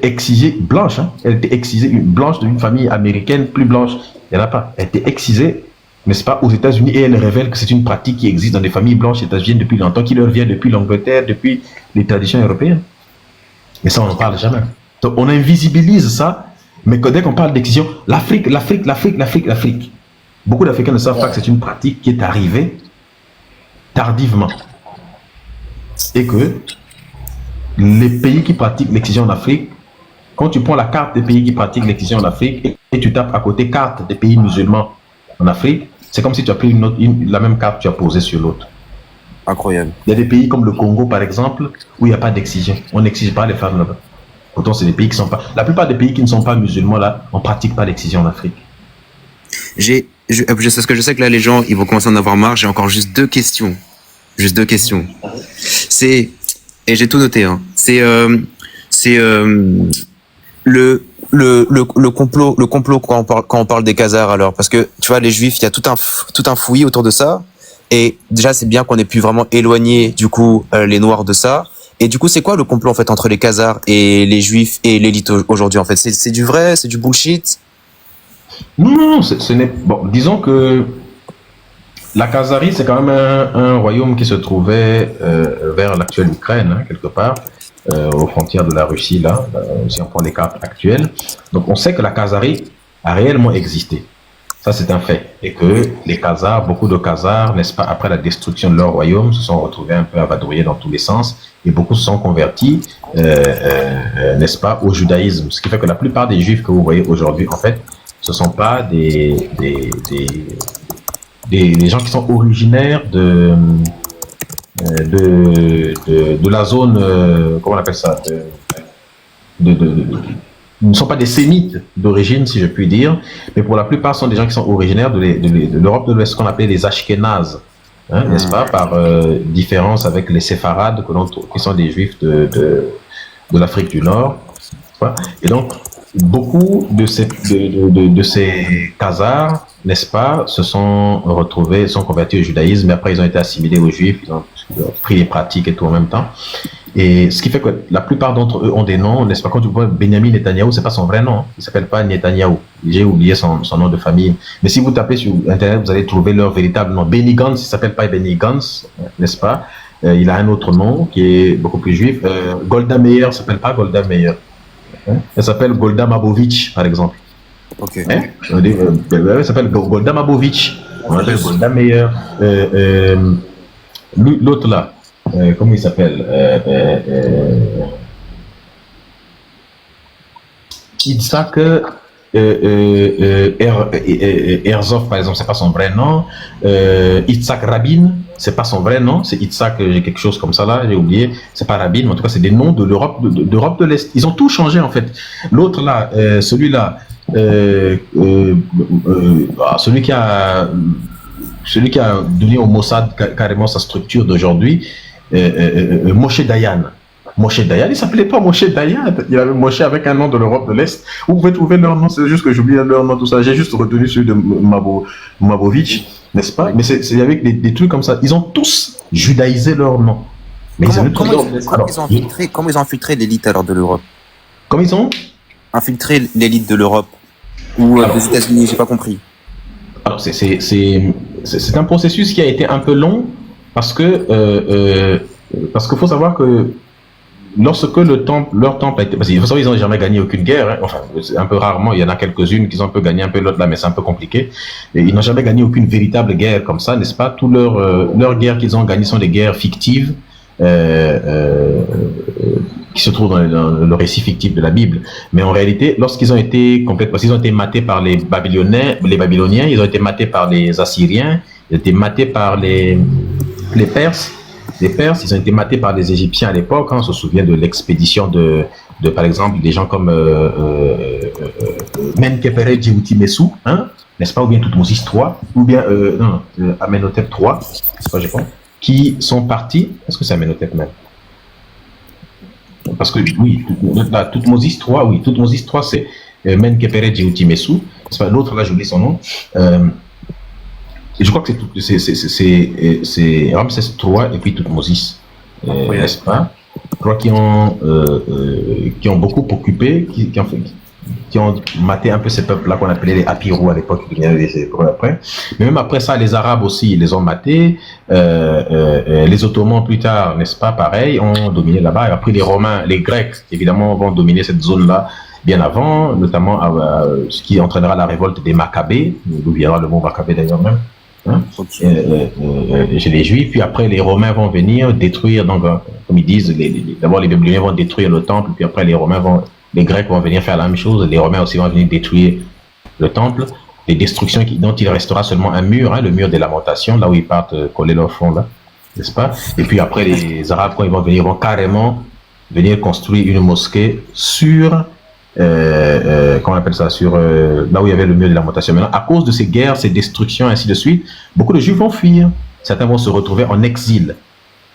excisée, blanche, hein, elle a été excisée, une blanche d'une famille américaine plus blanche, il n'y en a pas. Elle a été excisée, n'est-ce pas, aux États-Unis, et elle révèle que c'est une pratique qui existe dans des familles blanches états-uniennes depuis longtemps, qui leur vient depuis l'Angleterre, depuis les traditions européennes. Mais ça, on n'en parle jamais. Donc, on invisibilise ça, mais dès qu'on parle d'excision, l'Afrique. Beaucoup d'Africains ne savent pas que c'est une pratique qui est arrivée tardivement. Et que les pays qui pratiquent l'excision en Afrique, quand tu prends la carte des pays qui pratiquent l'excision en Afrique et tu tapes à côté carte des pays musulmans en Afrique, c'est comme si tu as pris la même carte que tu as posée sur l'autre. Incroyable. Il y a des pays comme le Congo, par exemple, où il n'y a pas d'excision. On n'exige pas les femmes là-bas. Pourtant, c'est des pays qui sont pas... La plupart des pays qui ne sont pas musulmans, là, on ne pratique pas l'excision en Afrique. Parce que je sais que là, les gens, ils vont commencer à en avoir marre. J'ai encore juste deux questions. Et j'ai tout noté, hein. Le complot quand on parle des Khazars, alors. Parce que, tu vois, les Juifs, il y a tout un fouillis autour de ça. Et déjà, c'est bien qu'on ait pu vraiment éloigner, du coup, les Noirs de ça. Et du coup, c'est quoi le complot, en fait, entre les Khazars et les Juifs et l'élite aujourd'hui, en fait? C'est du vrai? C'est du bullshit? Non, ce n'est... Bon, disons que la Khazarie, c'est quand même un royaume qui se trouvait vers l'actuelle Ukraine, hein, quelque part, aux frontières de la Russie, là, si on prend les cartes actuelles. Donc, on sait que la Khazarie a réellement existé. Ça, c'est un fait. Et que les Khazars, beaucoup de Khazars, n'est-ce pas, après la destruction de leur royaume, se sont retrouvés un peu avadrouillés dans tous les sens. Et beaucoup se sont convertis, n'est-ce pas, au judaïsme. Ce qui fait que la plupart des Juifs que vous voyez aujourd'hui, en fait, ce ne sont pas des gens qui sont originaires de la zone, comment on appelle ça, ne sont pas des sémites d'origine, si je puis dire, mais pour la plupart sont des gens qui sont originaires de l'Europe de l'Ouest, qu'on appelle les Ashkénazes, hein, n'est-ce pas, par différence avec les séfarades, qui sont des juifs de l'Afrique du Nord. Et donc, beaucoup de ces Khazars, n'est-ce pas, se sont retrouvés, sont convertis au judaïsme, mais après ils ont été assimilés aux juifs, ils ont pris les pratiques et tout en même temps. Et ce qui fait que la plupart d'entre eux ont des noms, n'est-ce pas? Quand tu vois Benjamin Netanyahou, c'est pas son vrai nom, il s'appelle pas Netanyahou. J'ai oublié son nom de famille. Mais si vous tapez sur Internet, vous allez trouver leur véritable nom. Benny Gantz, il s'appelle pas Benny Gantz, n'est-ce pas? Il a un autre nom qui est beaucoup plus juif. Golda Meir s'appelle pas Golda Meir. Elle s'appelle Golda Mabovitch, par exemple. Ok. Elle s'appelle Golda Mabovitch. On appelle Golda Meir. L'autre là, comment il s'appelle? Itzhak Herzog, par exemple, c'est pas son vrai nom. Itzhak Rabin, c'est pas son vrai nom. C'est Itzhak, j'ai quelque chose comme ça là, j'ai oublié. C'est pas Rabin, mais en tout cas, c'est des noms de l'Europe, d'Europe de l'Est. Ils ont tout changé en fait. L'autre là, celui-là, celui qui a donné au Mossad carrément sa structure d'aujourd'hui, Moshe Dayan. Moshe Dayan, il ne s'appelait pas Moshe Dayan, il avait Moshe avec un nom de l'Europe de l'Est. Vous pouvez trouver leur nom, c'est juste que j'oublie leur nom, tout ça. J'ai juste retenu celui de Mabovitch, n'est-ce pas? Mais c'est avec des trucs comme ça. Ils ont tous judaïsé leur nom. Mais comment ils ont infiltré l'élite alors de l'Europe? Comment ils ont infiltré l'élite de l'Europe ou des États-Unis? J'ai pas compris. Alors c'est un processus qui a été un peu long parce que faut savoir que lorsque leur temple a été, parce que vous savez, ils n'ont jamais gagné aucune guerre, hein. Enfin, un peu rarement, il y en a quelques-unes qui ont un peu gagné un peu l'autre là, mais c'est un peu compliqué. Et ils n'ont jamais gagné aucune véritable guerre comme ça, n'est-ce pas? Toutes leurs guerres qu'ils ont gagnées sont des guerres fictives, qui se trouvent dans le récit fictif de la Bible. Mais en réalité, lorsqu'ils ont été complètement, parce qu'ils ont été matés par les Babyloniens, ils ont été matés par les Assyriens, ils ont été matés par les Perses. Les Perses, ils ont été matés par les Égyptiens à l'époque. Hein, on se souvient de l'expédition de par exemple, des gens comme Menkaperre Djibouti-Messou, hein, n'est-ce pas, ou bien Toutmosis III, ou bien Amenhotep III, c'est pas, je pense, qui sont partis. Est-ce que c'est Amenhotep même? Parce que oui, Toutmosis III, oui, Toutmosis III, c'est Menkaperre Djibouti-Messou. L'autre, là, j'oublie son nom. Je crois que c'est Ramsès III et puis Toutmosis, n'est-ce pas? Je crois qu'ils ont beaucoup occupé, qui ont maté un peu ces peuples-là qu'on appelait les Apirous à l'époque, qui venaient les Hébreux après. Mais même après ça, les Arabes aussi, ils les ont matés. Les Ottomans plus tard, n'est-ce pas, pareil, ont dominé là-bas. Et après les Romains, les Grecs, évidemment, vont dominer cette zone-là bien avant, notamment ce qui entraînera la révolte des Maccabées, d'où viendra le mot Maccabée d'ailleurs même. Hein, chez les Juifs, puis après les Romains vont venir détruire, donc comme ils disent, d'abord les Babyloniens vont détruire le temple, puis après les Grecs vont venir faire la même chose, les Romains aussi vont venir détruire le temple, les destructions dont il restera seulement un mur, hein, le mur des lamentations, là où ils partent coller leur front là, n'est-ce pas? Et puis après les Arabes, quand ils vont venir, vont carrément venir construire une mosquée sur comment on appelle ça, sur là où il y avait le mur de lamentation. Maintenant, à cause de ces guerres, ces destructions, ainsi de suite, beaucoup de Juifs vont fuir. Certains vont se retrouver en exil,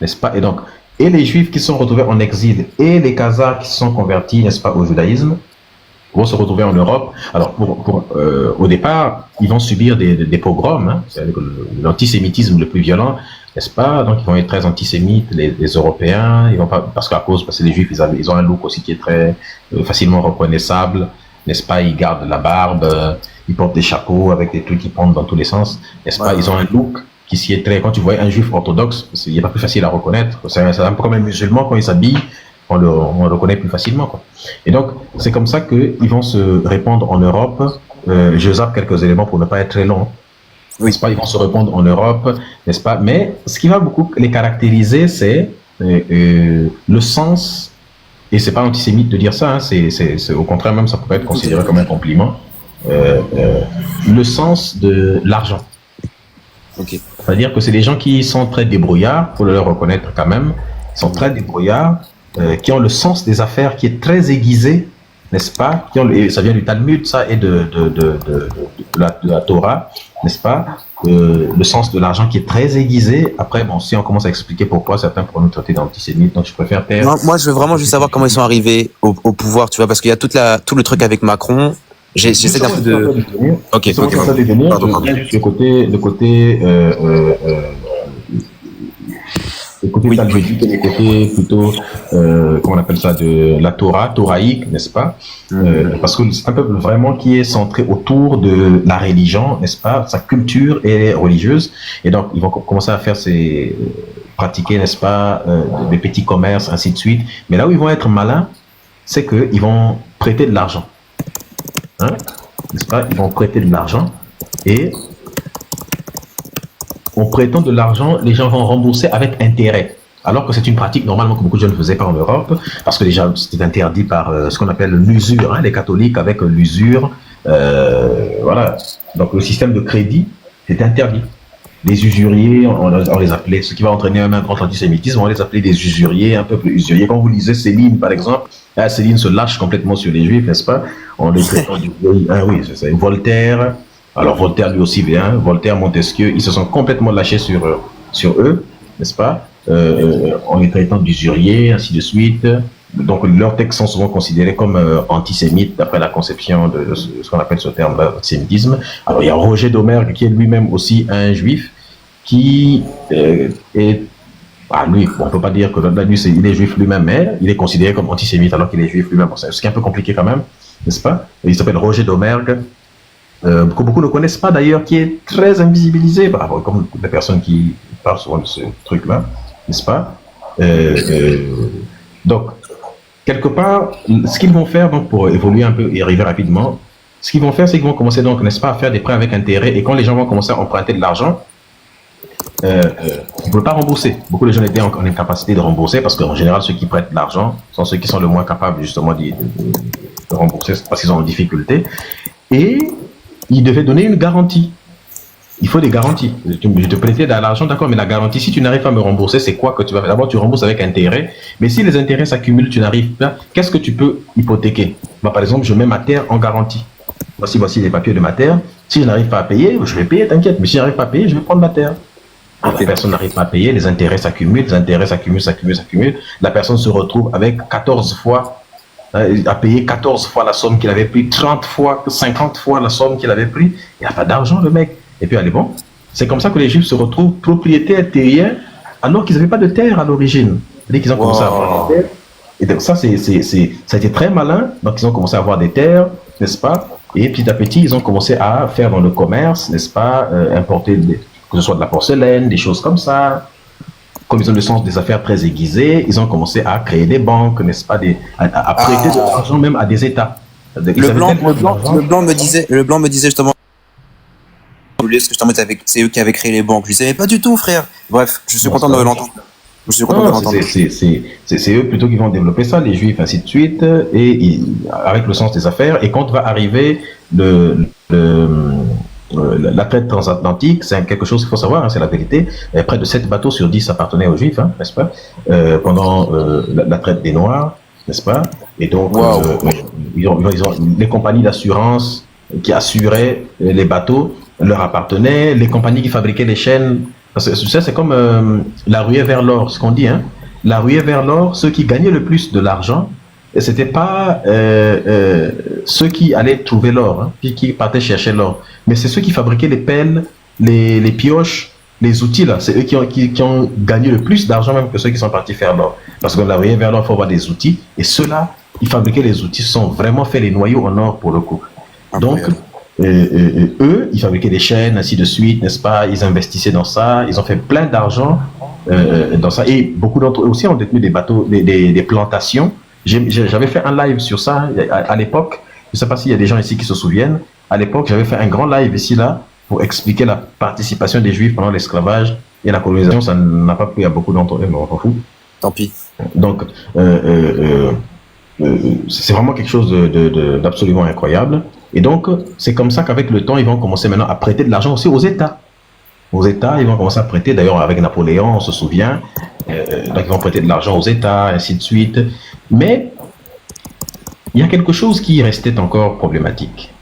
n'est-ce pas? Et donc, et les Juifs qui sont retrouvés en exil et les Khazars qui se sont convertis, n'est-ce pas, au judaïsme, vont se retrouver en Europe. Alors, au départ, ils vont subir des pogroms, hein, c'est l'antisémitisme le plus violent, n'est-ce pas? Donc, ils vont être très antisémites, les Européens, ils vont pas, parce que les Juifs, ils ont un look aussi qui est très facilement reconnaissable, n'est-ce pas? Ils gardent la barbe, ils portent des chapeaux avec des trucs qui pendent dans tous les sens, n'est-ce pas? Ils ont un look qui est très, quand tu vois un Juif orthodoxe, il n'est pas plus facile à reconnaître. C'est un peu comme un musulman, quand il s'habille, on le reconnaît plus facilement, quoi. Et donc, c'est comme ça qu'ils vont se répandre en Europe. Je zappe quelques éléments pour ne pas être très long. N'est-ce pas? Ils vont se répandre en Europe, n'est-ce pas? Mais ce qui va beaucoup les caractériser, c'est le sens, et c'est pas antisémite de dire ça, hein, c'est au contraire même, ça pourrait être considéré comme un compliment, le sens de l'argent. Okay. C'est-à-dire que c'est des gens qui sont très débrouillards, faut le leur reconnaître quand même, ils sont très débrouillards, qui ont le sens des affaires qui est très aiguisé, n'est-ce pas? Ça vient du Talmud, ça, et de la Torah, n'est-ce pas? Le sens de l'argent qui est très aiguisé. Après, bon, si on commence à expliquer pourquoi certains pourront nous traiter d'antisémites, donc je préfère taire. Non, moi, je veux vraiment juste savoir comment ils sont arrivés au pouvoir, tu vois, parce qu'il y a tout le truc avec Macron. J'essaie d'un peu de. Ok. Le côté oui. talmudique et le côté plutôt, comment on appelle ça, de la Torah, toraïque, n'est-ce pas? Parce que c'est un peuple vraiment qui est centré autour de la religion, n'est-ce pas? Sa culture est religieuse. Et donc, ils vont commencer à faire pratiquer, n'est-ce pas, des petits commerces, ainsi de suite. Mais là où ils vont être malins, c'est qu'ils vont prêter de l'argent. Hein? N'est-ce pas? Ils vont prêter de l'argent et en prêtant de l'argent, les gens vont rembourser avec intérêt. Alors que c'est une pratique normalement que beaucoup de gens ne faisaient pas en Europe, parce que déjà c'était interdit par ce qu'on appelle l'usure, hein, les catholiques avec l'usure. Voilà. Donc le système de crédit, c'était interdit. Les usuriers, on les appelait, ce qui va entraîner un grand antisémitisme, on les appelait des usuriers, un peuple usurier. Quand vous lisez Céline, par exemple, Céline se lâche complètement sur les Juifs, n'est-ce pas? On les traite oui, c'est ça. Voltaire. Alors Voltaire lui aussi vient, Voltaire, Montesquieu, ils se sont complètement lâchés sur eux, n'est-ce pas? En les traitant d'usuriers, ainsi de suite. Donc leurs textes sont souvent considérés comme antisémites d'après la conception de ce qu'on appelle ce terme antisémitisme. Alors il y a Roger d'Omergue qui est lui-même aussi un juif qui est... Ah, lui, on ne peut pas dire que il est juif lui-même, mais il est considéré comme antisémite alors qu'il est juif lui-même. C'est ce qui est un peu compliqué quand même, n'est-ce pas? Il s'appelle Roger d'Omergue. Que beaucoup ne connaissent pas d'ailleurs, qui est très invisibilisé, comme les personnes qui parlent souvent de ce truc-là, n'est-ce pas? Donc, quelque part, ce qu'ils vont faire donc pour évoluer un peu et arriver rapidement, ce qu'ils vont faire, c'est qu'ils vont commencer donc, n'est-ce pas, à faire des prêts avec intérêt. Et quand les gens vont commencer à emprunter de l'argent, on ne peut pas rembourser. Beaucoup de gens étaient en incapacité de rembourser parce qu'en général, ceux qui prêtent de l'argent sont ceux qui sont le moins capables justement de rembourser parce qu'ils ont en difficulté. Et ils devaient donner une garantie. Il faut des garanties. Je te prêtais de l'argent, d'accord, mais la garantie, si tu n'arrives pas à me rembourser, c'est quoi que tu vas faire? D'abord, tu rembourses avec intérêt, mais si les intérêts s'accumulent, tu n'arrives pas, qu'est-ce que tu peux hypothéquer? Par exemple, je mets ma terre en garantie. Voici les papiers de ma terre. Si je n'arrive pas à payer, je vais payer, t'inquiète. Mais si je n'arrive pas à payer, je vais prendre ma terre. La personne n'arrive pas à payer, les intérêts s'accumulent, s'accumulent. La personne se retrouve avec 14 fois, à payer 14 fois la somme qu'il avait pris, 30 fois, 50 fois la somme qu'il avait pris. Il n'a pas d'argent, le mec. Et puis, allez, bon. C'est comme ça que les Juifs se retrouvent propriétaires terriens alors qu'ils n'avaient pas de terre à l'origine. C'est-à-dire qu'ils ont commencé à avoir des terres. Et donc, ça a été très malin. Donc, ils ont commencé à avoir des terres, n'est-ce pas? Et petit à petit, ils ont commencé à faire dans le commerce, n'est-ce pas, importer que ce soit de la porcelaine, des choses comme ça. Comme ils ont le sens des affaires très aiguisées, ils ont commencé à créer des banques, n'est-ce pas, à prêter de l'argent même à des États. Le blanc me disait justement que c'est eux qui avaient créé les banques. Je ne savais pas du tout, frère. Bref, je suis content de l'entendre. C'est eux plutôt qui vont développer ça, les Juifs, ainsi de suite, avec le sens des affaires. Et quand va arriver la traite transatlantique, c'est quelque chose qu'il faut savoir, hein, c'est la vérité. Près de 7 bateaux sur 10 appartenaient aux Juifs, hein, n'est-ce pas, pendant la traite des Noirs, n'est-ce pas? Et donc, ils ont les compagnies d'assurance qui assuraient les bateaux leur appartenaient, les compagnies qui fabriquaient les chaînes. Parce que ça, c'est comme la ruée vers l'or, ce qu'on dit. Hein. La ruée vers l'or, ceux qui gagnaient le plus de l'argent, c'était pas ceux qui allaient trouver l'or, hein, puis qui partaient chercher l'or, mais c'est ceux qui fabriquaient les pelles, les pioches, les outils là. C'est eux qui ont gagné le plus d'argent même que ceux qui sont partis faire l'or. Parce que la ruée vers l'or, il faut avoir des outils, et ceux-là, qui fabriquaient les outils, sont vraiment fait les noyaux en or pour le coup. Donc eux, ils fabriquaient des chaînes, ainsi de suite, n'est-ce pas? Ils investissaient dans ça, ils ont fait plein d'argent dans ça. Et beaucoup d'entre eux aussi ont détenu des bateaux, des plantations. J'avais fait un live sur ça à l'époque. Je ne sais pas s'il y a des gens ici qui se souviennent. À l'époque, j'avais fait un grand live ici, là, pour expliquer la participation des Juifs pendant l'esclavage et la colonisation. Ça n'a pas plu à beaucoup d'entre eux, mais on s'en fout. Tant pis. Donc, c'est vraiment quelque chose d'absolument incroyable. Et donc, c'est comme ça qu'avec le temps, ils vont commencer maintenant à prêter de l'argent aussi aux États. Aux États, ils vont commencer à prêter, d'ailleurs avec Napoléon, on se souvient, donc ils vont prêter de l'argent aux États, ainsi de suite. Mais, il y a quelque chose qui restait encore problématique.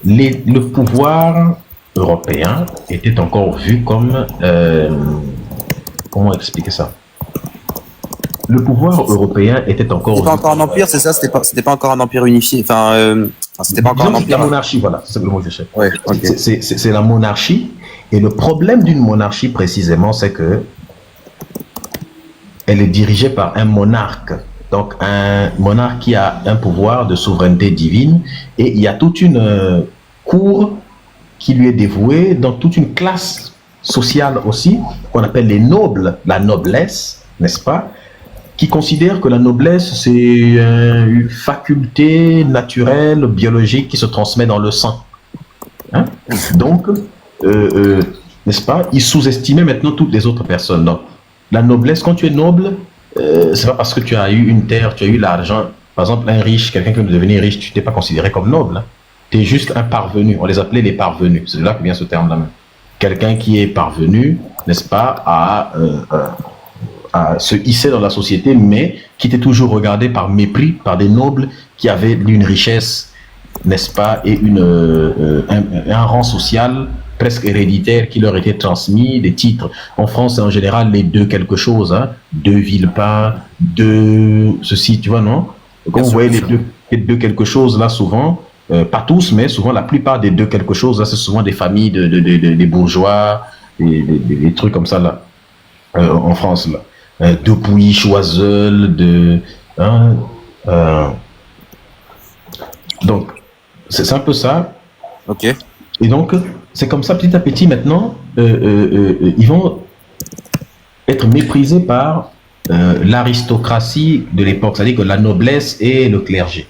Le pouvoir européen était encore vu comme... comment expliquer ça? Le pouvoir européen était encore... C'était pas encore un empire, c'est ça? C'était pas encore un empire unifié. C'était pas encore un empire. La monarchie, voilà, c'est le mot que je cherche. Ouais, okay. C'est la monarchie. Et le problème d'une monarchie, précisément, c'est que elle est dirigée par un monarque. Donc, un monarque qui a un pouvoir de souveraineté divine. Et il y a toute une cour qui lui est dévouée, dans toute une classe sociale aussi, qu'on appelle les nobles, la noblesse, n'est-ce pas? Qui considère que la noblesse, c'est une faculté naturelle, biologique, qui se transmet dans le sang. Hein? Donc, n'est-ce pas, ils sous-estimaient maintenant toutes les autres personnes. Donc, la noblesse, quand tu es noble, c'est pas parce que tu as eu une terre, tu as eu l'argent. Par exemple, un riche, quelqu'un qui veut devenir riche, tu t'es pas considéré comme noble. Hein? Tu es juste un parvenu. On les appelait les parvenus. C'est de là que vient ce terme-là. Quelqu'un qui est parvenu, n'est-ce pas, à se hisser dans la société, mais qui était toujours regardé par mépris par des nobles qui avaient une richesse, n'est-ce pas, et un rang social presque héréditaire qui leur était transmis, des titres. En France, c'est en général les deux quelque chose, hein, deux Villepin, deux ceci, tu vois, non? Quand vous voyez les deux quelque chose, là, souvent, pas tous, mais souvent la plupart des deux quelque chose, là, c'est souvent des familles des bourgeois, des trucs comme ça, là, en France, là. Depuis Choiseul, donc c'est un peu ça. Ok. Et donc c'est comme ça petit à petit maintenant, ils vont être méprisés par l'aristocratie de l'époque, c'est-à-dire que la noblesse et le clergé.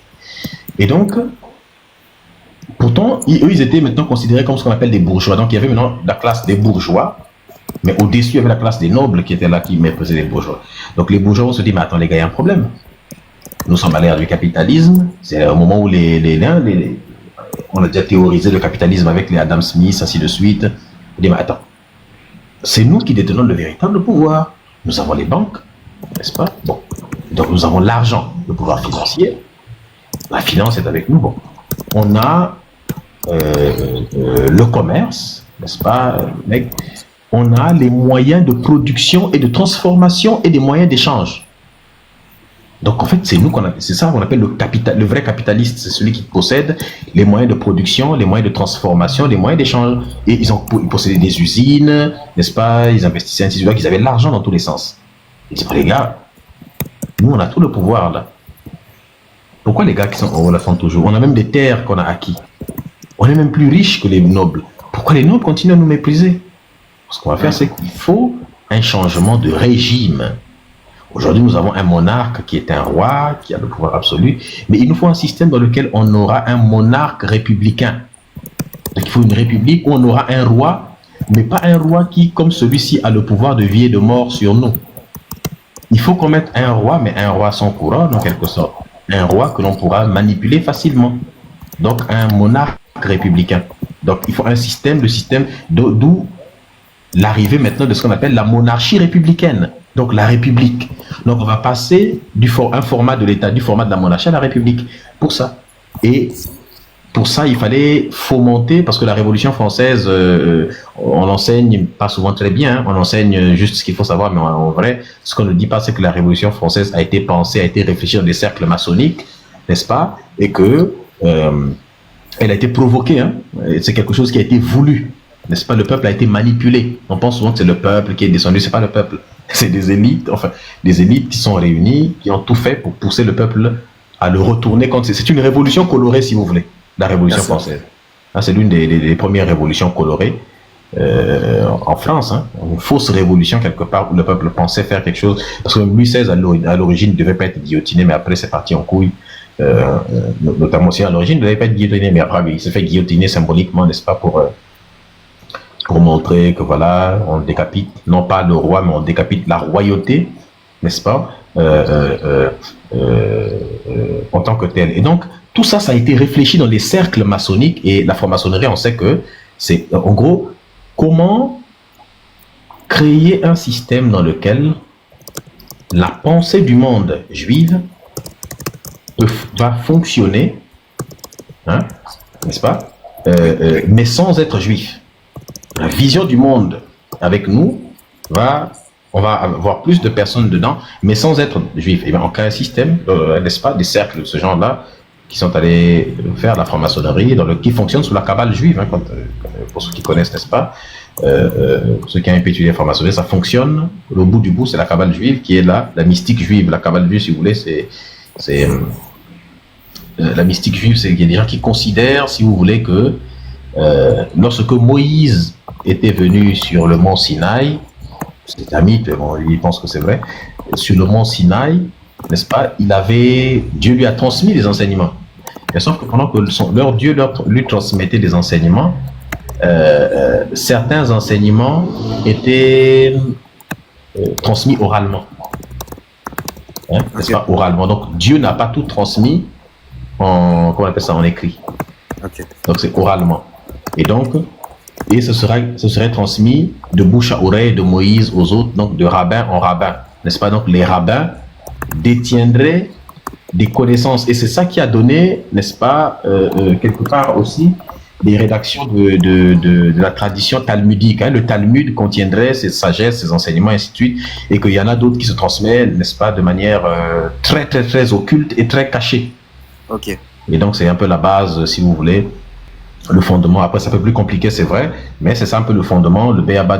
Et donc, pourtant, eux, ils étaient maintenant considérés comme ce qu'on appelle des bourgeois. Donc, il y avait maintenant la classe des bourgeois, mais au-dessus, il y avait la classe des nobles qui étaient là, qui méprisaient les bourgeois. Donc, les bourgeois, on se dit, mais attends, les gars, il y a un problème. Nous sommes à l'ère du capitalisme. C'est au moment où on a déjà théorisé le capitalisme avec les Adam Smith, ainsi de suite. On dit, mais attends, c'est nous qui détenons le véritable pouvoir. Nous avons les banques, n'est-ce pas? Bon. Donc, nous avons l'argent, le pouvoir financier. La finance est avec nous. Bon. On a le commerce, n'est-ce pas, mec? On a les moyens de production et de transformation et des moyens d'échange. Donc en fait, c'est nous c'est ça qu'on appelle le vrai capitaliste, c'est celui qui possède les moyens de production, les moyens de transformation, les moyens d'échange. Et ils possédaient des usines, n'est-ce pas? Ils investissaient ainsi de suite, ils avaient de l'argent dans tous les sens. Ils disent, les gars, nous on a tout le pouvoir là. Pourquoi les gars qui sont en relation toujours? On a même des terres qu'on a acquis. On est même plus riches que les nobles. Pourquoi les nobles continuent à nous mépriser? Ce qu'on va faire, c'est qu'il faut un changement de régime. Aujourd'hui, nous avons un monarque qui est un roi, qui a le pouvoir absolu, mais il nous faut un système dans lequel on aura un monarque républicain. Donc, il faut une république où on aura un roi, mais pas un roi qui, comme celui-ci, a le pouvoir de vie et de mort sur nous. Il faut qu'on mette un roi, mais un roi sans couronne, en quelque sorte. Un roi que l'on pourra manipuler facilement. Donc, un monarque républicain. Donc, il faut un système, d'où l'arrivée maintenant de ce qu'on appelle la monarchie républicaine. Donc, la République. Donc, on va passer un format de l'État, du format de la monarchie à la République. Pour ça. Et pour ça, il fallait fomenter, parce que la Révolution française, on l'enseigne pas souvent très bien, hein, on enseigne juste ce qu'il faut savoir, mais en vrai, ce qu'on ne dit pas, c'est que la Révolution française a été pensée, a été réfléchie dans des cercles maçonniques, n'est-ce pas? Et que elle a été provoquée, hein. C'est quelque chose qui a été voulu, n'est-ce pas? Le peuple a été manipulé. On pense souvent que c'est le peuple qui est descendu, c'est pas le peuple. C'est des élites, enfin, des élites qui sont réunies, qui ont tout fait pour pousser le peuple à le retourner contre. C'est une révolution colorée, si vous voulez, la Révolution française. Hein, c'est l'une des premières révolutions colorées en France. Hein, une fausse révolution, quelque part, où le peuple pensait faire quelque chose. Parce que Louis XVI, à l'origine, ne devait pas être guillotiné, mais après, c'est parti en couille. Notamment aussi à l'origine, il ne devait pas être guillotiné, mais après, il s'est fait guillotiner symboliquement, n'est-ce pas, pour montrer que voilà, on décapite, non pas le roi, mais on décapite la royauté, n'est-ce pas, en tant que tel. Et donc, tout ça, ça a été réfléchi dans les cercles maçonniques, et la franc-maçonnerie, on sait que c'est, en gros, comment créer un système dans lequel la pensée du monde juive va fonctionner, hein, n'est-ce pas, mais sans être juif. La vision du monde avec nous on va avoir plus de personnes dedans, mais sans être juifs. Et bien, on crée un système, n'est-ce pas, des cercles de ce genre-là, qui sont allés faire la franc-maçonnerie, qui fonctionne sous la cabale juive, hein, pour ceux qui connaissent, n'est-ce pas, ceux qui ont étudié la franc-maçonnerie, ça fonctionne, au bout du bout, c'est la cabale juive qui est là, la mystique juive. La cabale juive, si vous voulez, c'est la mystique juive, c'est qu'il y a des gens qui considèrent, si vous voulez, que lorsque Moïse était venu sur le mont Sinaï, c'est un mythe, bon, il pense que c'est vrai, sur le mont Sinaï, n'est-ce pas, Dieu lui a transmis des enseignements. Et sauf que pendant que leur Dieu lui transmettait des enseignements, certains enseignements étaient transmis oralement. Hein, n'est-ce pas, oralement. Donc Dieu n'a pas tout transmis comment on appelle ça, en écrit. Okay. Donc c'est oralement. Et donc, ce serait transmis de bouche à oreille de Moïse aux autres, donc de rabbin en rabbin, n'est-ce pas? Donc les rabbins détiendraient des connaissances, et c'est ça qui a donné, n'est-ce pas, quelque part aussi, des rédactions de la tradition talmudique. Hein. Le Talmud contiendrait ses sagesses, ses enseignements, et ainsi de suite, et qu'il y en a d'autres qui se transmettent, n'est-ce pas, de manière très, très, très occulte et très cachée. Ok. Et donc, c'est un peu la base, si vous voulez, le fondement. Après, c'est un peu plus compliqué, c'est vrai, mais c'est ça un peu le fondement, le béaba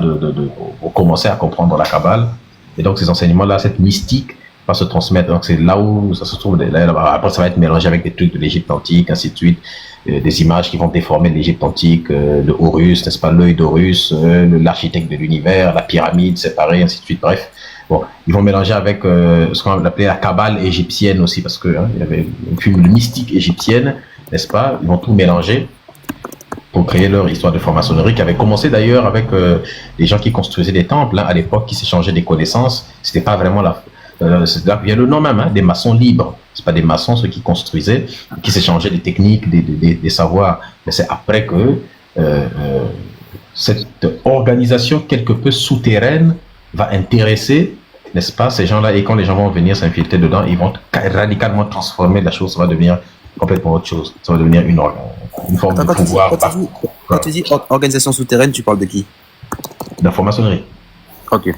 pour commencer à comprendre la Kabbale. Et donc, ces enseignements-là, cette mystique va se transmettre. Donc, c'est là où ça se trouve. Après, ça va être mélangé avec des trucs de l'Égypte antique, ainsi de suite. Des images qui vont déformer l'Égypte antique, le Horus, n'est-ce pas, l'œil d'Horus, l'architecte de l'univers, la pyramide séparée, ainsi de suite. Bref, Bon, ils vont mélanger avec ce qu'on appelait la cabale égyptienne aussi, parce que il y avait une mystique égyptienne, n'est-ce pas? Ils vont tout mélanger pour créer leur histoire de franc-maçonnerie, qui avait commencé d'ailleurs avec les gens qui construisaient des temples à l'époque, qui s'échangeaient des connaissances. C'était pas vraiment c'est là que vient le nom même, des maçons libres. C'est pas des maçons ceux qui construisaient, qui s'échangeaient des techniques, des savoirs. Mais c'est après que cette organisation quelque peu souterraine va intéresser, n'est-ce pas, ces gens-là, et quand les gens vont venir s'infiltrer dedans, ils vont radicalement transformer la chose, ça va devenir complètement autre chose, ça va devenir une forme de pouvoir. Quand tu dis organisation souterraine, tu parles de qui? De la franc-maçonnerie. Ok.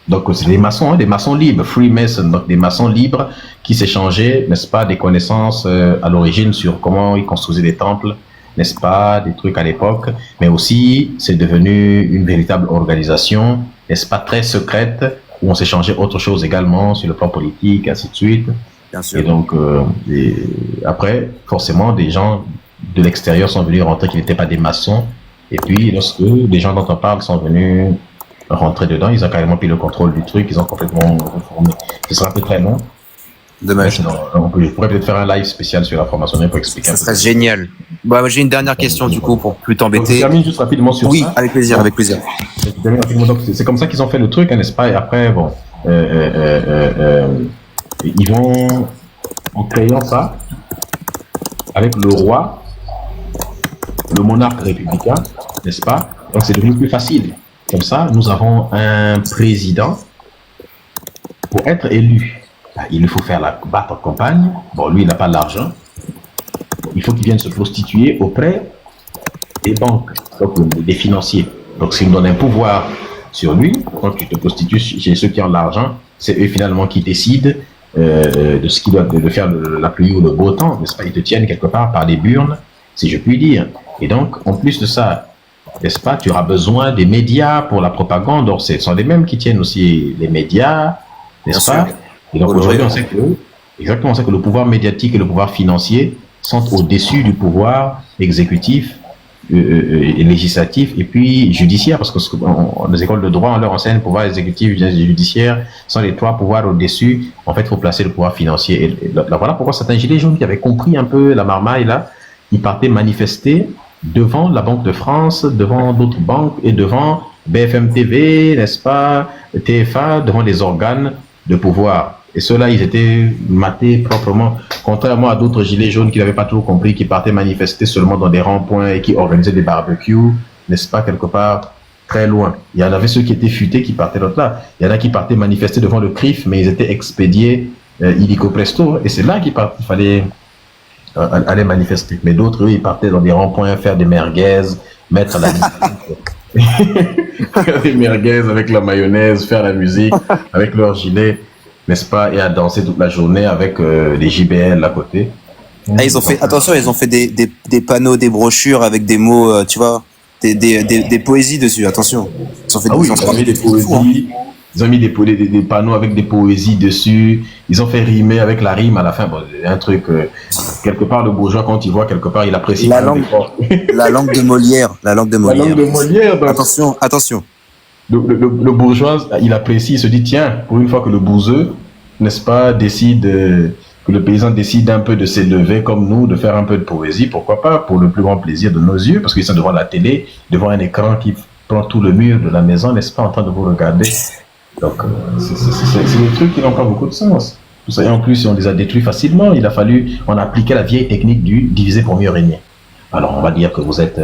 Donc c'est des maçons libres, Freemason, donc des maçons libres qui s'échangeaient, n'est-ce pas, des connaissances à l'origine sur comment ils construisaient des temples, n'est-ce pas, des trucs à l'époque, mais aussi c'est devenu une véritable organisation, n'est-ce pas, très secrète, où on s'échangeait autre chose également sur le plan politique, ainsi de suite. Bien sûr. Et donc après, forcément, des gens de l'extérieur sont venus rentrer qui n'étaient pas des maçons, et puis lorsque des gens dont on parle sont venus rentrer dedans, ils ont carrément pris le contrôle du truc, ils ont complètement reformé. Ce sera un peu très long. Dommage. Je pourrais peut-être faire un live spécial sur la franc-maçonnerie pour expliquer. Ça serait génial. Bah, j'ai une dernière question du coup pour plus t'embêter. Je termine juste rapidement sur ça. Oui, avec plaisir, avec plaisir. Donc, c'est comme ça qu'ils ont fait le truc, n'est-ce pas? Et après, bon, ils vont, en créant ça, avec le roi, le monarque républicain, n'est-ce pas? Donc c'est devenu plus facile. Comme ça, nous avons un président. Pour être élu, il lui faut faire la battre campagne. Bon, lui, il n'a pas l'argent. Il faut qu'il vienne se prostituer auprès des banques, donc des financiers. Donc, s'il donne un pouvoir sur lui, quand tu te prostitues chez ceux qui ont l'argent, c'est eux finalement qui décident de ce qu'ils doivent de faire la pluie ou le beau temps, n'est-ce pas? Ils te tiennent quelque part par des burnes, si je puis dire. Et donc, en plus de ça, n'est-ce pas, tu auras besoin des médias pour la propagande. Donc, ce sont les mêmes qui tiennent aussi les médias, n'est-ce pas? Et donc, aujourd'hui, on sait que le pouvoir médiatique et le pouvoir financier sont au-dessus du pouvoir exécutif et législatif et puis judiciaire, parce que les écoles de droit, on leur enseigne le pouvoir exécutif et judiciaire sont les trois pouvoirs au-dessus. En fait, il faut placer le pouvoir financier. Et là, voilà pourquoi certains gilets jaunes qui avaient compris un peu la marmaille, là, ils partaient manifester devant la Banque de France, devant d'autres banques et devant BFM TV, n'est-ce pas, TF1, devant les organes de pouvoir. Et ceux-là, ils étaient matés proprement, contrairement à d'autres gilets jaunes qui n'avaient pas toujours compris, qui partaient manifester seulement dans des ronds-points et qui organisaient des barbecues, n'est-ce pas, quelque part très loin. Il y en avait ceux qui étaient futés qui partaient l'autre là. Il y en a qui partaient manifester devant le CRIF, mais ils étaient expédiés illico presto. Et c'est là qu'il fallait aller manifester. Mais d'autres, eux, ils partaient dans des ronds-points faire des merguez, mettre la faire des merguez avec la mayonnaise, faire la musique avec leur gilet, n'est-ce pas, et à danser toute la journée avec des JBL à côté. Ah, ils ont fait, attention, ils ont fait des panneaux, des brochures avec des mots, tu vois, des poésies dessus, attention. Ils ont fait des poésies. Ils ont mis des panneaux avec des poésies dessus. Ils ont fait rimer avec la rime à la fin. Bon, un truc, quelque part, le bourgeois, quand il voit quelque part, il apprécie. La langue de Molière. La langue de Molière. Donc, attention. Le bourgeois, il apprécie, il se dit, tiens, pour une fois que le bouseux, n'est-ce pas, décide, que le paysan décide un peu de s'élever comme nous, de faire un peu de poésie, pourquoi pas, pour le plus grand plaisir de nos yeux, parce qu'ils sont devant la télé, devant un écran qui prend tout le mur de la maison, n'est-ce pas, en train de vous regarder. Donc, c'est des trucs qui n'ont pas beaucoup de sens. Tout ça, et en plus, on les a détruits facilement. Il a fallu, on a appliqué la vieille technique du diviser pour mieux régner. Alors, on va dire que vous êtes,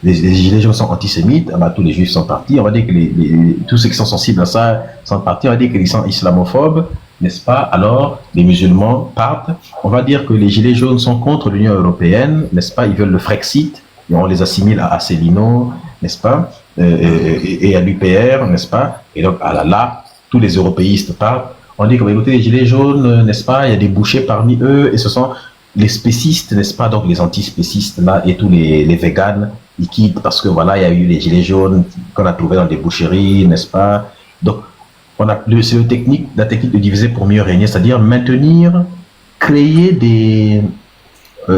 les gilets jaunes sont antisémites. Ah bah, tous les juifs sont partis. On va dire que tous ceux qui sont sensibles à ça sont partis. On va dire qu'ils sont islamophobes, n'est-ce pas? Alors, les musulmans partent. On va dire que les gilets jaunes sont contre l'Union européenne, n'est-ce pas? Ils veulent le Frexit. Et on les assimile à Asselineau, n'est-ce pas? Et à l'UPR, n'est-ce pas? Et donc, là, tous les européistes partent. On dit que, écoutez, les gilets jaunes, n'est-ce pas? Il y a des bouchers parmi eux, et ce sont les spécistes, n'est-ce pas? Donc, les antispécistes, là, et tous les véganes, ils quittent parce que, voilà, il y a eu les gilets jaunes qu'on a trouvés dans des boucheries, n'est-ce pas? Donc, c'est la technique de diviser pour mieux régner, c'est-à-dire maintenir, créer des...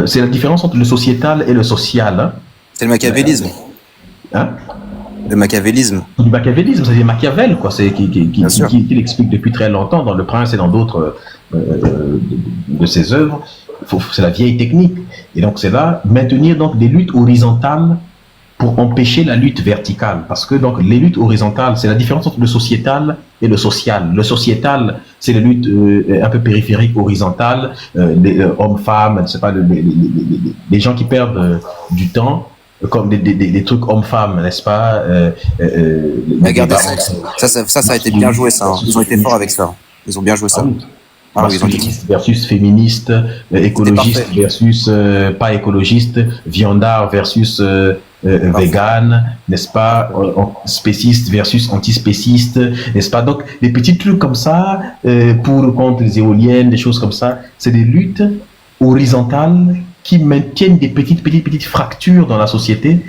c'est la différence entre le sociétal et le social. Hein? C'est le machiavélisme. Hein? Le machiavélisme. Du machiavélisme, c'est-à-dire Machiavel, quoi, Bien sûr. qui l'explique depuis très longtemps dans Le Prince et dans d'autres de ses œuvres. C'est la vieille technique. Et donc c'est là, maintenir donc des luttes horizontales pour empêcher la lutte verticale. Parce que donc les luttes horizontales, c'est la différence entre le sociétal et le social. Le sociétal, c'est les luttes un peu périphériques, horizontales, hommes-femmes, je sais pas, les gens qui perdent du temps, comme des trucs hommes-femmes, n'est-ce pas La guerre des sexes. Ça a été bien joué, ça. Hein. Ils ont été forts avec ça. Ils ont bien joué ça. Ah oui, masculiniste versus féministe, écologiste versus pas écologiste, viandard versus vegan, n'est-ce pas, spéciste versus antispéciste, n'est-ce pas. Donc des petits trucs comme ça, pour ou contre les éoliennes, des choses comme ça, c'est des luttes horizontales qui maintiennent des petites fractures dans la société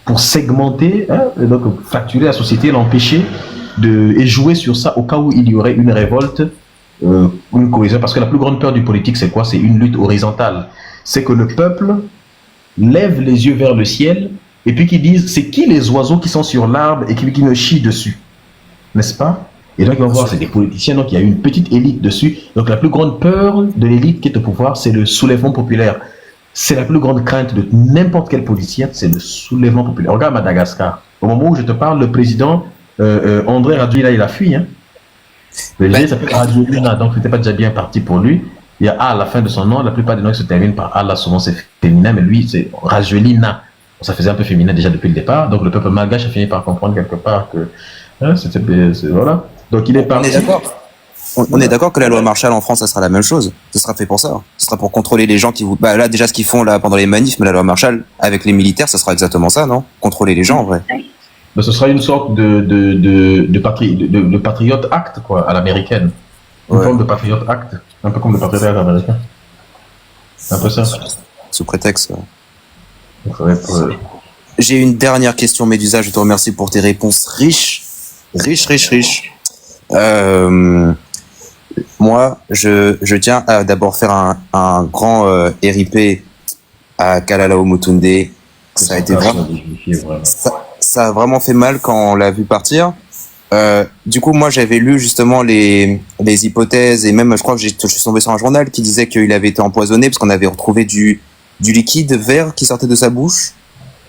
pour segmenter, donc fracturer la société, l'empêcher et jouer sur ça au cas où il y aurait une révolte. Une cohésion, parce que la plus grande peur du politique, c'est quoi? C'est une lutte horizontale. C'est que le peuple lève les yeux vers le ciel et puis qu'ils disent, c'est qui les oiseaux qui sont sur l'arbre et qui me chient dessus, n'est-ce pas? Et donc ils vont voir, c'est des politiciens, donc il y a une petite élite dessus. Donc la plus grande peur de l'élite qui est au pouvoir, c'est le soulèvement populaire. C'est la plus grande crainte de n'importe quel politicien, c'est le soulèvement populaire. Regarde Madagascar. Au moment où je te parle, le président André Rajoelina, il a fui, hein. Le G s'appelle Rajoelina, donc c'était pas déjà bien parti pour lui. Il y a A à la fin de son nom, la plupart des noms qui se terminent par A, là souvent c'est féminin, mais lui c'est Rajoelina. Ça faisait un peu féminin déjà depuis le départ, donc le peuple malgache a fini par comprendre quelque part que voilà. Donc il est parti. On est d'accord. On est d'accord que la loi Marshall en France, ça sera la même chose. Ce sera fait pour ça. Ce sera pour contrôler les gens qui vous. Bah là déjà ce qu'ils font là pendant les manifs, mais la loi Marshall avec les militaires, ça sera exactement ça, non? Contrôler les gens en vrai. Mais ce sera une sorte de Patriot Act, quoi, à l'américaine. Une forme de Patriot Act, un peu comme le Patriot Act américain. C'est un peu ça. Sous prétexte. J'ai une dernière question, Médusa. Je te remercie pour tes réponses riches. Moi, je tiens à d'abord faire un grand RIP à Kalalao Mutunde. Ça a été vraiment... Ça a vraiment fait mal quand on l'a vu partir. Du coup, moi, j'avais lu justement les hypothèses et même, je crois que je suis tombé sur un journal qui disait qu'il avait été empoisonné parce qu'on avait retrouvé du liquide vert qui sortait de sa bouche.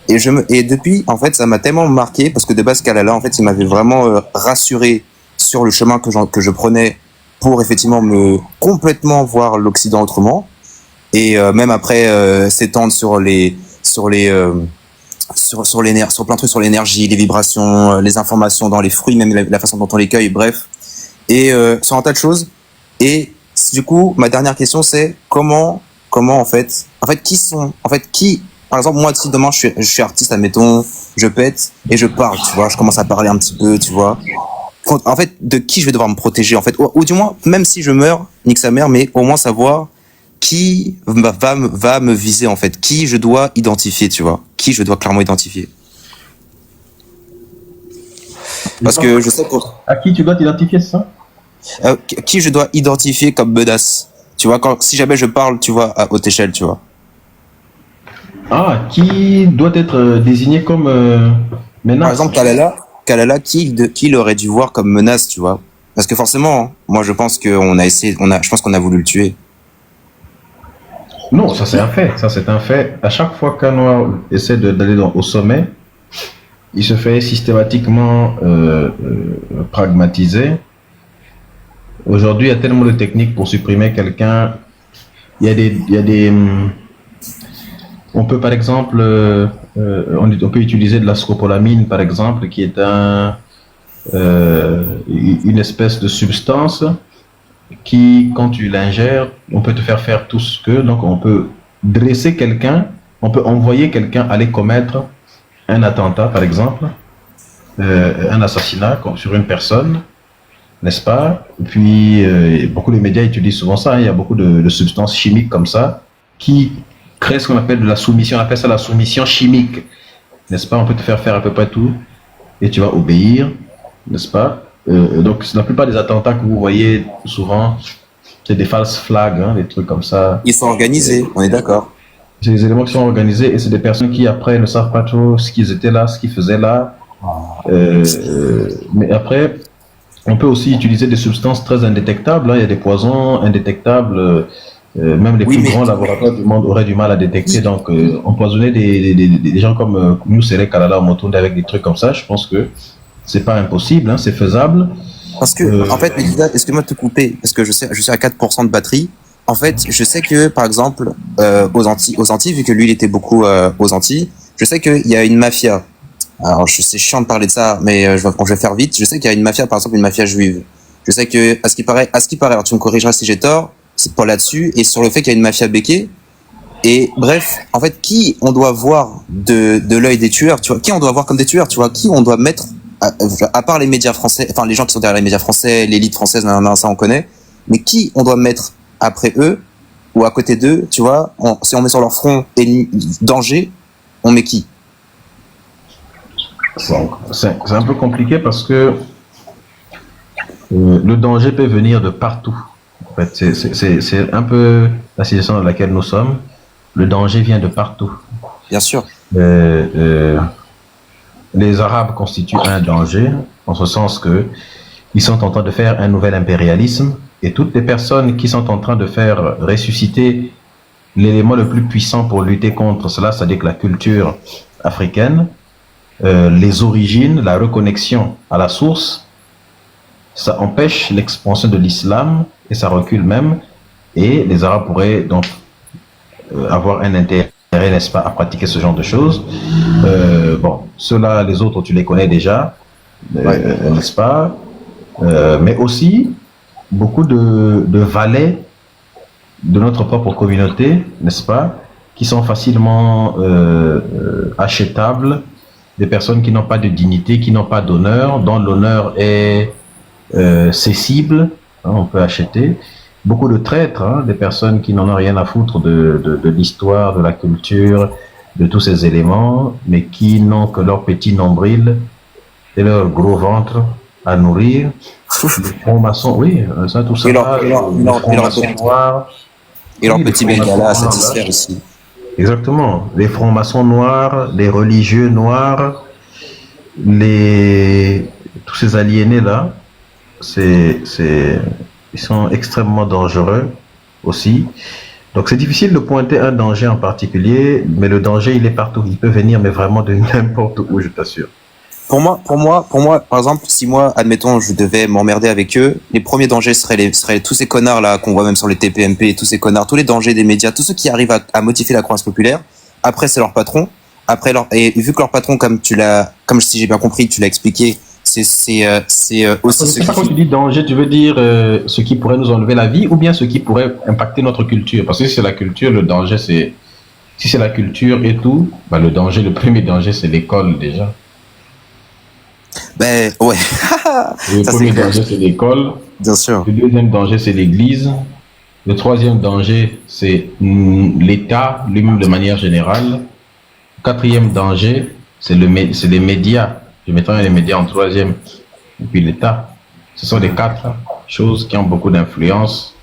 Et depuis, en fait, ça m'a tellement marqué parce que de base, Kalala, en fait, il m'avait vraiment rassuré sur le chemin que je prenais pour effectivement me complètement voir l'Occident autrement. Et même après s'étendre sur plein de trucs, sur l'énergie, les vibrations, les informations dans les fruits, même la façon dont on les cueille, bref. Et sur un tas de choses. Et du coup, ma dernière question, c'est comment en fait, qui, par exemple, moi, si demain je suis artiste, admettons, je pète et je parle, tu vois, je commence à parler un petit peu, tu vois. En fait, de qui je vais devoir me protéger, en fait, ou du moins, même si je meurs, nique sa mère, mais au moins savoir qui va me viser, en fait, qui je dois identifier, tu vois, qui je dois clairement identifier. Parce que je sais que... À qui tu dois t'identifier, c'est ça? Qui je dois identifier comme menace, tu vois, si jamais je parle, tu vois, à haute échelle, tu vois. Ah, qui doit être désigné comme menace? Par exemple, Kalala, qui l'aurait dû voir comme menace, tu vois? Parce que forcément, hein, moi je pense je pense qu'on a voulu le tuer. Non, ça c'est un fait. Ça c'est un fait. À chaque fois qu'un noir essaie d'aller au sommet, il se fait systématiquement pragmatiser. Aujourd'hui, il y a tellement de techniques pour supprimer quelqu'un. Il y a des on peut par exemple, on peut utiliser de la scopolamine par exemple, qui est une espèce de substance qui, quand tu l'ingères, on peut te faire tout ce que, donc on peut dresser quelqu'un, on peut envoyer quelqu'un aller commettre un attentat par exemple, un assassinat sur une personne, n'est-ce pas? Et puis beaucoup de médias utilisent souvent ça, hein. Il y a beaucoup de substances chimiques comme ça qui créent ce qu'on appelle de la soumission, on appelle ça la soumission chimique, n'est-ce pas? On peut te faire à peu près tout et tu vas obéir, n'est-ce pas? Donc la plupart des attentats que vous voyez souvent, c'est des false flags, hein, des trucs comme ça. Ils sont organisés, on est d'accord. C'est des éléments qui sont organisés et c'est des personnes qui après ne savent pas trop ce qu'ils étaient là, ce qu'ils faisaient là, Mais après, on peut aussi utiliser des substances très indétectables, hein. Il y a des poisons indétectables, même les Oui, plus mais grands laboratoires du monde auraient du mal à détecter. Donc, empoisonner des gens comme Nusere Kalala Motunde avec des trucs comme ça, je pense que c'est pas impossible, hein, c'est faisable. parce que, en fait, Elisa, excuse-moi de te couper, parce que je suis à 4% de batterie. En fait, je sais que, par exemple, aux Antilles, vu que lui, il était beaucoup aux Antilles, je sais qu'il y a une mafia. Alors, c'est chiant de parler de ça, mais je vais faire vite. Je sais qu'il y a une mafia, par exemple, une mafia juive. Je sais que, à ce qui paraît, alors tu me corrigeras si j'ai tort, c'est pas là-dessus, et sur le fait qu'il y a une mafia béquée. Et bref, en fait, qui on doit voir de l'œil des tueurs, tu vois, qui on doit voir comme des tueurs, tu vois, qui on doit mettre, à part les médias français, enfin, les gens qui sont derrière les médias français, l'élite française, ça on connaît, mais qui on doit mettre après eux, ou à côté d'eux, tu vois, si on met sur leur front danger, on met qui? C'est un peu compliqué parce que le danger peut venir de partout. En fait, c'est un peu la situation dans laquelle nous sommes. Le danger vient de partout. Bien sûr. Les Arabes constituent un danger, en ce sens que ils sont en train de faire un nouvel impérialisme, et toutes les personnes qui sont en train de faire ressusciter l'élément le plus puissant pour lutter contre cela, c'est-à-dire que la culture africaine, les origines, la reconnexion à la source, ça empêche l'expansion de l'islam et ça recule même. Et les Arabes pourraient donc avoir un intérêt, n'est-ce pas, à pratiquer ce genre de choses. Bon, ceux-là, les autres, tu les connais déjà, n'est-ce pas? Mais aussi beaucoup de valets de notre propre communauté, n'est-ce pas, qui sont facilement achetables, des personnes qui n'ont pas de dignité, qui n'ont pas d'honneur, dont l'honneur est cessible, hein, on peut acheter. Beaucoup de traîtres, hein, des personnes qui n'en ont rien à foutre de l'histoire, de la culture, de tous ces éléments, mais qui n'ont que leur petit nombril et leur gros ventre à nourrir. Les francs-maçons, oui, ça, tout ça. Et leur petit bengala à satisfaire aussi. Exactement. Les francs-maçons noirs, les religieux noirs, tous ces aliénés-là, ils sont extrêmement dangereux aussi. Donc c'est difficile de pointer un danger en particulier, mais le danger, il est partout. Il peut venir, mais vraiment de n'importe où, je t'assure. Pour moi, par exemple, si moi, admettons, je devais m'emmerder avec eux, les premiers dangers seraient tous ces connards là qu'on voit même sur les TPMP, tous ces connards, tous les dangers des médias, tous ceux qui arrivent à modifier la croyance populaire. Après, c'est leur patron. Et vu que leur patron, comme si j'ai bien compris, tu l'as expliqué, c'est aussi ce qui... Quand tu dis danger, tu veux dire ce qui pourrait nous enlever la vie ou bien ce qui pourrait impacter notre culture? Parce que si c'est la culture, le danger, c'est... Si c'est la culture et tout, bah, le premier danger, c'est l'école déjà. Ben, ouais. Le premier danger, c'est l'école. Bien sûr. Le deuxième danger, c'est l'église. Le troisième danger, c'est l'État, lui-même de manière générale. Le quatrième danger, c'est les médias. Je mettrai les médias en troisième. Et puis l'État. Ce sont les quatre choses qui ont beaucoup d'influence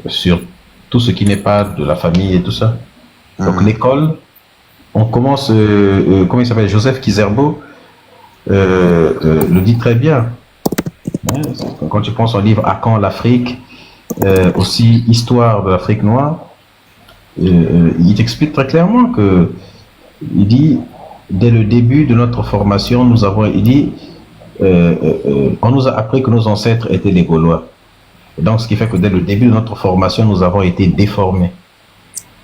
sur tout ce qui n'est pas de la famille et tout ça. Donc l'école, on commence, comment il s'appelle, Joseph Kizerbo le dit très bien. Hein, quand tu prends son livre À quand l'Afrique, aussi Histoire de l'Afrique noire, il t'explique très clairement que, il dit, dès le début de notre formation, il dit, on nous a appris que nos ancêtres étaient les Gaulois. Et donc, ce qui fait que dès le début de notre formation, nous avons été déformés.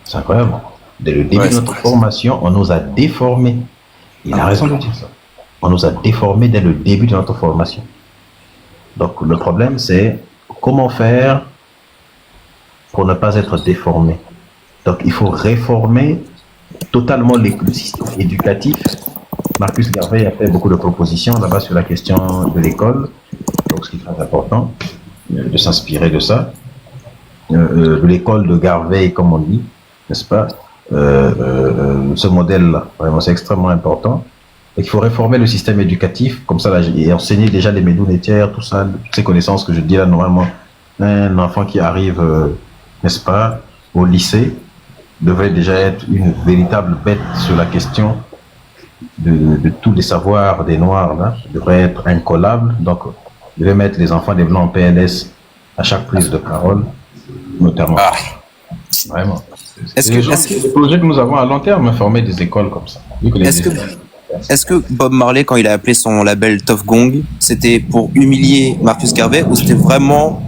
C'est incroyable. Dès le début de notre formation, on nous a déformés. Il a raison de dire ça. On nous a déformés dès le début de notre formation. Donc, le problème, c'est comment faire pour ne pas être déformé. Donc, il faut réformer totalement le système éducatif. Marcus Garvey a fait beaucoup de propositions là-bas sur la question de l'école. Donc, ce qui est très important, de s'inspirer de ça. De l'école de Garvey, comme on dit, n'est-ce pas? Ce modèle-là, vraiment, c'est extrêmement important. Et qu'il faut réformer le système éducatif, comme ça, là, et enseigner déjà les médounes étières, tout ça, toutes ces connaissances que je dis là, normalement, un enfant qui arrive, n'est-ce pas, au lycée, devrait déjà être une véritable bête sur la question de tous les savoirs des Noirs, là, devrait être incollable. Donc, je vais mettre les enfants des Blancs en PLS à chaque prise de parole, notamment. Ah. Vraiment. Est-ce C'est que, le projet que nous avons à long terme, former des écoles comme ça. est-ce que Bob Marley, quand il a appelé son label Tough Gong, c'était pour humilier Marcus Garvey ou c'était vraiment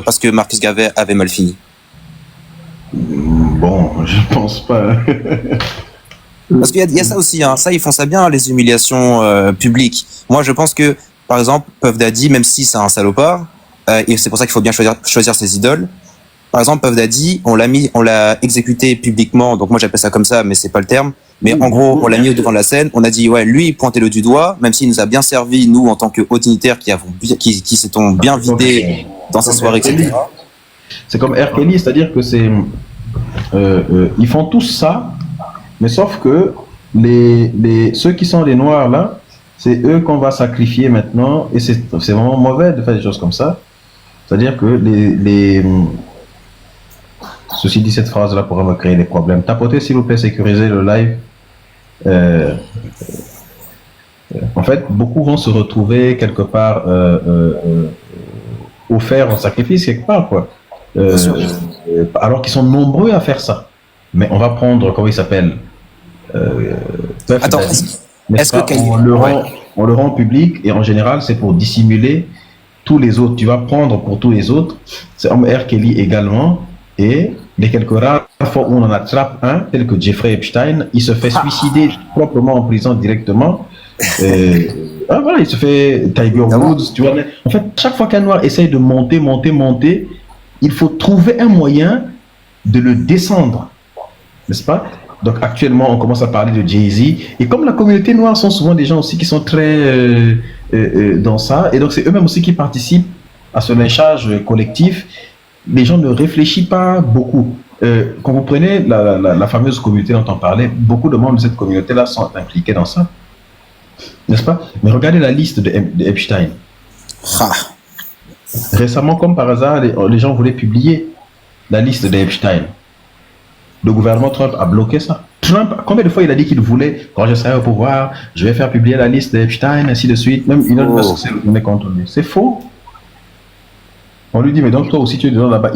parce que Marcus Garvey avait mal fini? Bon, je pense pas. Parce qu'il y a ça aussi, hein. Ça, ils font ça bien, les humiliations publiques. Moi, je pense que, par exemple, Puff Daddy, même si c'est un salopard, et c'est pour ça qu'il faut bien choisir ses idoles. Par exemple, Puff Daddy, on l'a exécuté publiquement, donc moi j'appelle ça comme ça, mais c'est pas le terme. Mais en gros, on l'a mis au devant de la scène, on a dit, ouais, lui, pointez-le du doigt, même s'il nous a bien servi, nous, en tant que hauts dignitaires qui s'étons bien vidés dans ces soirées, etc. C'est comme R. Kelly, c'est-à-dire que ils font tous ça, mais sauf que ceux qui sont les Noirs là, c'est eux qu'on va sacrifier maintenant, et c'est vraiment mauvais de faire des choses comme ça. C'est-à-dire que ceci dit, cette phrase-là pourrait me créer des problèmes. Tapotez, s'il vous plaît, sécurisez le live. En fait, beaucoup vont se retrouver quelque part offerts en sacrifice quelque part, quoi. Alors qu'ils sont nombreux à faire ça. Mais on va prendre, comment il s'appelle, Attends, est-ce que on le rend public, et en général, c'est pour dissimuler tous les autres. Tu vas prendre pour tous les autres. C'est R. Kelly également. Et les quelques rares fois où on en attrape un, tel que Jeffrey Epstein, il se fait suicider proprement en prison directement. Voilà, il se fait Tiger Woods. Tu vois. En fait, chaque fois qu'un noir essaye de monter, il faut trouver un moyen de le descendre. N'est-ce pas? Donc actuellement, on commence à parler de Jay-Z. Et comme la communauté noire sont souvent des gens aussi qui sont très dans ça, et donc c'est eux-mêmes aussi qui participent à ce lynchage collectif, les gens ne réfléchissent pas beaucoup. Quand vous prenez la fameuse communauté dont on parlait, beaucoup de membres de cette communauté-là sont impliqués dans ça. N'est-ce pas? Mais regardez la liste de Epstein. Récemment, comme par hasard, les gens voulaient publier la liste d'Epstein. Le gouvernement Trump a bloqué ça. Trump, combien de fois il a dit qu'il voulait, quand je serai au pouvoir, je vais faire publier la liste d'Epstein, ainsi de suite. Même Elon Musk s'est retourné contre lui. C'est faux. On lui dit, mais donc toi aussi tu es dedans là-bas.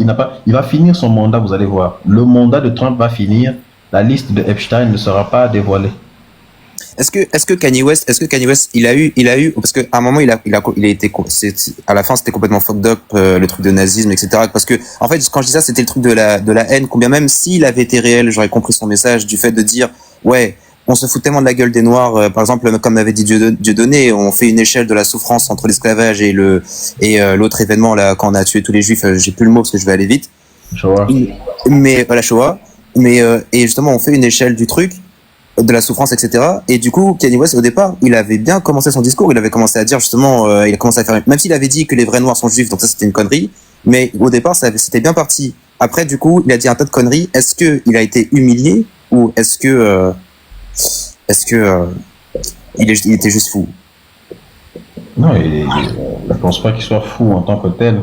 Il va finir son mandat, vous allez voir. Le mandat de Trump va finir. La liste de Epstein ne sera pas dévoilée. Est-ce que Kanye West, il a eu, parce qu'à un moment, il a été, à la fin, c'était complètement fucked up, le truc de nazisme, etc. Parce que, en fait, quand je dis ça, c'était le truc de la haine, combien même s'il avait été réel, j'aurais compris son message du fait de dire, ouais, on se fout tellement de la gueule des Noirs, par exemple, comme avait dit Dieudonné, on fait une échelle de la souffrance entre l'esclavage et l'autre événement, là, quand on a tué tous les juifs, j'ai plus le mot parce que je vais aller vite. Shoah. Mais, la Shoah. Mais, et justement, on fait une échelle du truc, de la souffrance, etc. Et du coup, Kanye West, au départ, il avait bien commencé son discours. Il avait commencé à dire, justement, il a commencé à faire, même s'il avait dit que les vrais noirs sont juifs, donc ça, c'était une connerie. Mais au départ, c'était bien parti. Après, du coup, il a dit un tas de conneries. Est-ce que il a été humilié ou est-ce que il était juste fou? Non, je ne pense pas qu'il soit fou en tant que tel.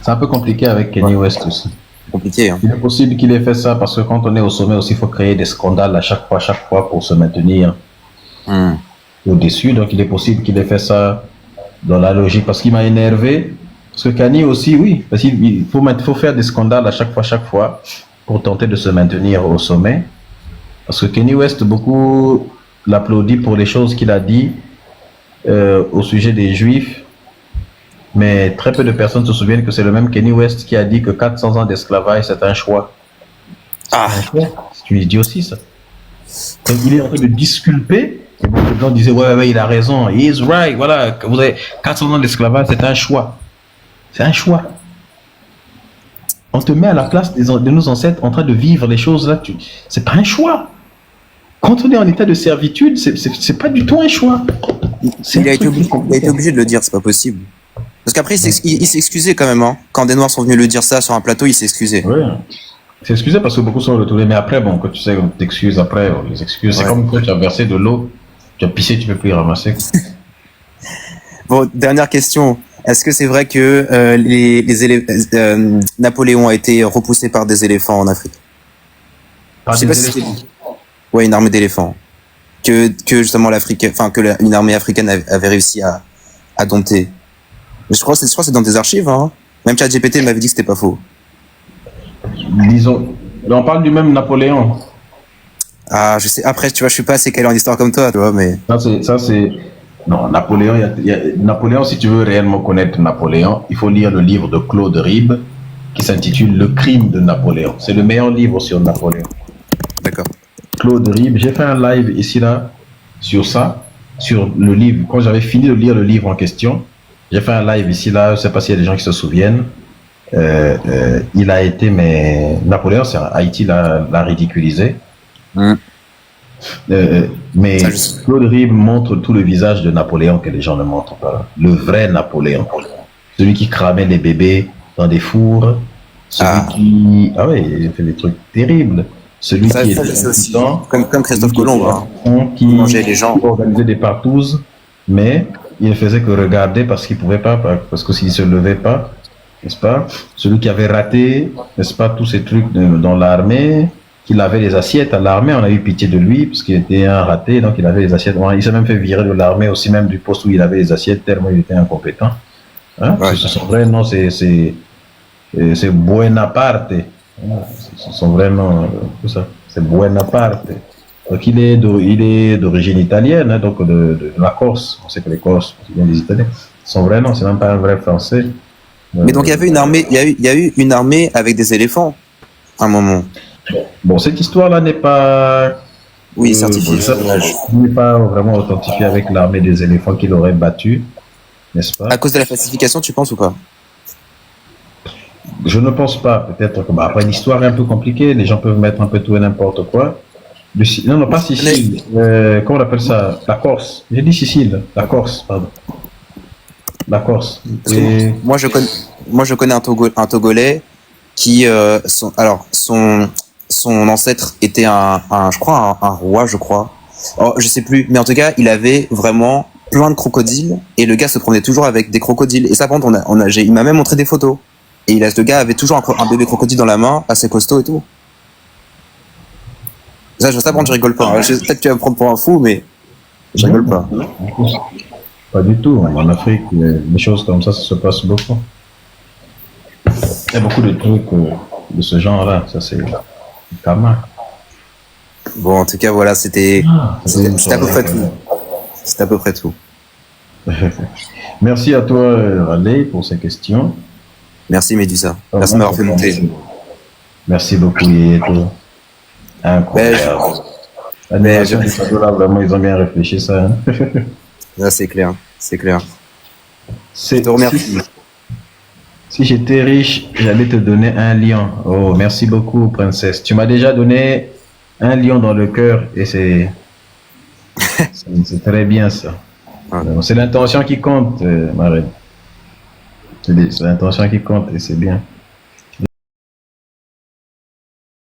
C'est un peu compliqué avec Kanye West aussi. Compliqué, hein. Il est possible qu'il ait fait ça parce que quand on est au sommet aussi, il faut créer des scandales à chaque fois pour se maintenir au-dessus. Donc il est possible qu'il ait fait ça dans la logique parce qu'il m'a énervé. Parce que Kanye aussi, oui, parce qu'il faut faire des scandales à chaque fois pour tenter de se maintenir au sommet. Parce que Kanye West, beaucoup l'applaudit pour les choses qu'il a dit au sujet des Juifs. Mais très peu de personnes se souviennent que c'est le même Kanye West qui a dit que 400 ans d'esclavage, c'est un choix. C'est une idiotie, ça. Donc, il est en train de disculper. Et beaucoup de gens disaient, ouais, il a raison. He is right. Voilà, vous avez 400 ans d'esclavage, c'est un choix. C'est un choix. On te met à la place de nos ancêtres en train de vivre les choses là. C'est pas un choix. Quand on est en état de servitude, c'est pas du tout un choix. Il a été obligé de le dire, c'est pas possible. Parce qu'après, il s'est excusé quand même. Hein. Quand des Noirs sont venus le dire ça sur un plateau, il s'est excusé. Oui, il s'est excusé parce que beaucoup sont retournés. Mais après, bon, quand tu sais, on t'excuse après, les excuses. C'est comme quand tu as versé de l'eau, tu as pissé, tu peux plus y ramasser. Bon, dernière question. Est-ce que c'est vrai que Napoléon a été repoussé par des éléphants en Afrique? Par des éléphants. Ouais, une armée d'éléphants. Que justement une armée africaine avait réussi à dompter. Mais je crois que c'est dans des archives, hein. Même ChatGPT m'avait dit que c'était pas faux. Disons, on parle du même Napoléon. Ah, je sais. Après, tu vois, je suis pas assez calé en histoire comme toi, tu vois, mais. Non, Napoléon, Napoléon, si tu veux réellement connaître Napoléon, il faut lire le livre de Claude Ribes qui s'intitule Le crime de Napoléon. C'est le meilleur livre sur Napoléon. D'accord. Claude Ribes, j'ai fait un live ici, là, sur ça, sur le livre. Quand j'avais fini de lire le livre en question, j'ai fait un live ici, là, je ne sais pas s'il y a des gens qui se souviennent. Il a été, mais Napoléon, c'est Haïti l'a ridiculisé. Mais Claude Ribes montre tout le visage de Napoléon que les gens ne montrent pas. Le vrai Napoléon. Celui qui cramait les bébés dans des fours. Celui qui... Ah oui, il fait des trucs terribles. Celui qui était aussi, comme Christophe Colomb, qui mangeait les gens. Organisait des partouzes, mais il ne faisait que regarder parce qu'il ne pouvait pas, parce que s'il ne se levait pas, n'est-ce pas? Celui qui avait raté, n'est-ce pas, tous ces trucs dans l'armée, qu'il avait les assiettes à l'armée, on a eu pitié de lui, parce qu'il était un raté, donc il avait les assiettes. Il s'est même fait virer de l'armée, aussi même du poste où il avait les assiettes, tellement il était incompétent. Hein? Ouais. Son vrai nom, c'est Buonaparte. Son vrai nom, tout ça, c'est Buonaparte. Donc il est d'origine italienne, hein, donc de la Corse. On sait que les Corses viennent des Italiens. Son vrai nom, c'est même pas un vrai français. Mais donc il y avait une armée, il y a eu une armée avec des éléphants à un moment. Bon, cette histoire-là n'est pas... Oui, certifiée. N'est pas vraiment authentifiée avec l'armée des éléphants qu'il aurait battu, n'est-ce pas? À cause de la falsification, tu penses ou pas? Je ne pense pas. Peut-être que après l'histoire est un peu compliquée, les gens peuvent mettre un peu tout et n'importe quoi. Non, pas Sicile. Comment on appelle ça? La Corse. J'ai dit Sicile. La Corse, pardon. La Corse. Et... Moi, je connais un Togolais qui, son ancêtre était je crois, un roi, je crois. Oh, je sais plus, mais en tout cas, il avait vraiment plein de crocodiles et le gars se promenait toujours avec des crocodiles. Et ça, par contre, il m'a même montré des photos. Et le gars avait toujours un bébé crocodile dans la main, assez costaud et tout. Ça, par contre, je rigole pas. Peut-être que tu vas me prendre pour un fou, mais je rigole pas. Pas du tout. En Afrique, des choses comme ça se passe beaucoup. Il y a beaucoup de trucs de ce genre-là. Ça, c'est karma. Bon, en tout cas, voilà, c'était à peu près tout. C'était à peu près tout. Merci à toi, Raleigh, pour ces questions. Merci, Médusa. Merci de m'avoir fait monter. Merci beaucoup, Yeto. Incroyable. L'animation du cadeau, là, vraiment, ils ont bien réfléchi, ça. Hein. Là, c'est clair. C'est clair. Je te remercie. Si j'étais riche, j'allais te donner un lion. Oh, merci beaucoup, princesse. Tu m'as déjà donné un lion dans le cœur et c'est très bien, ça. C'est l'intention qui compte, ma reine. C'est l'intention qui compte et c'est bien.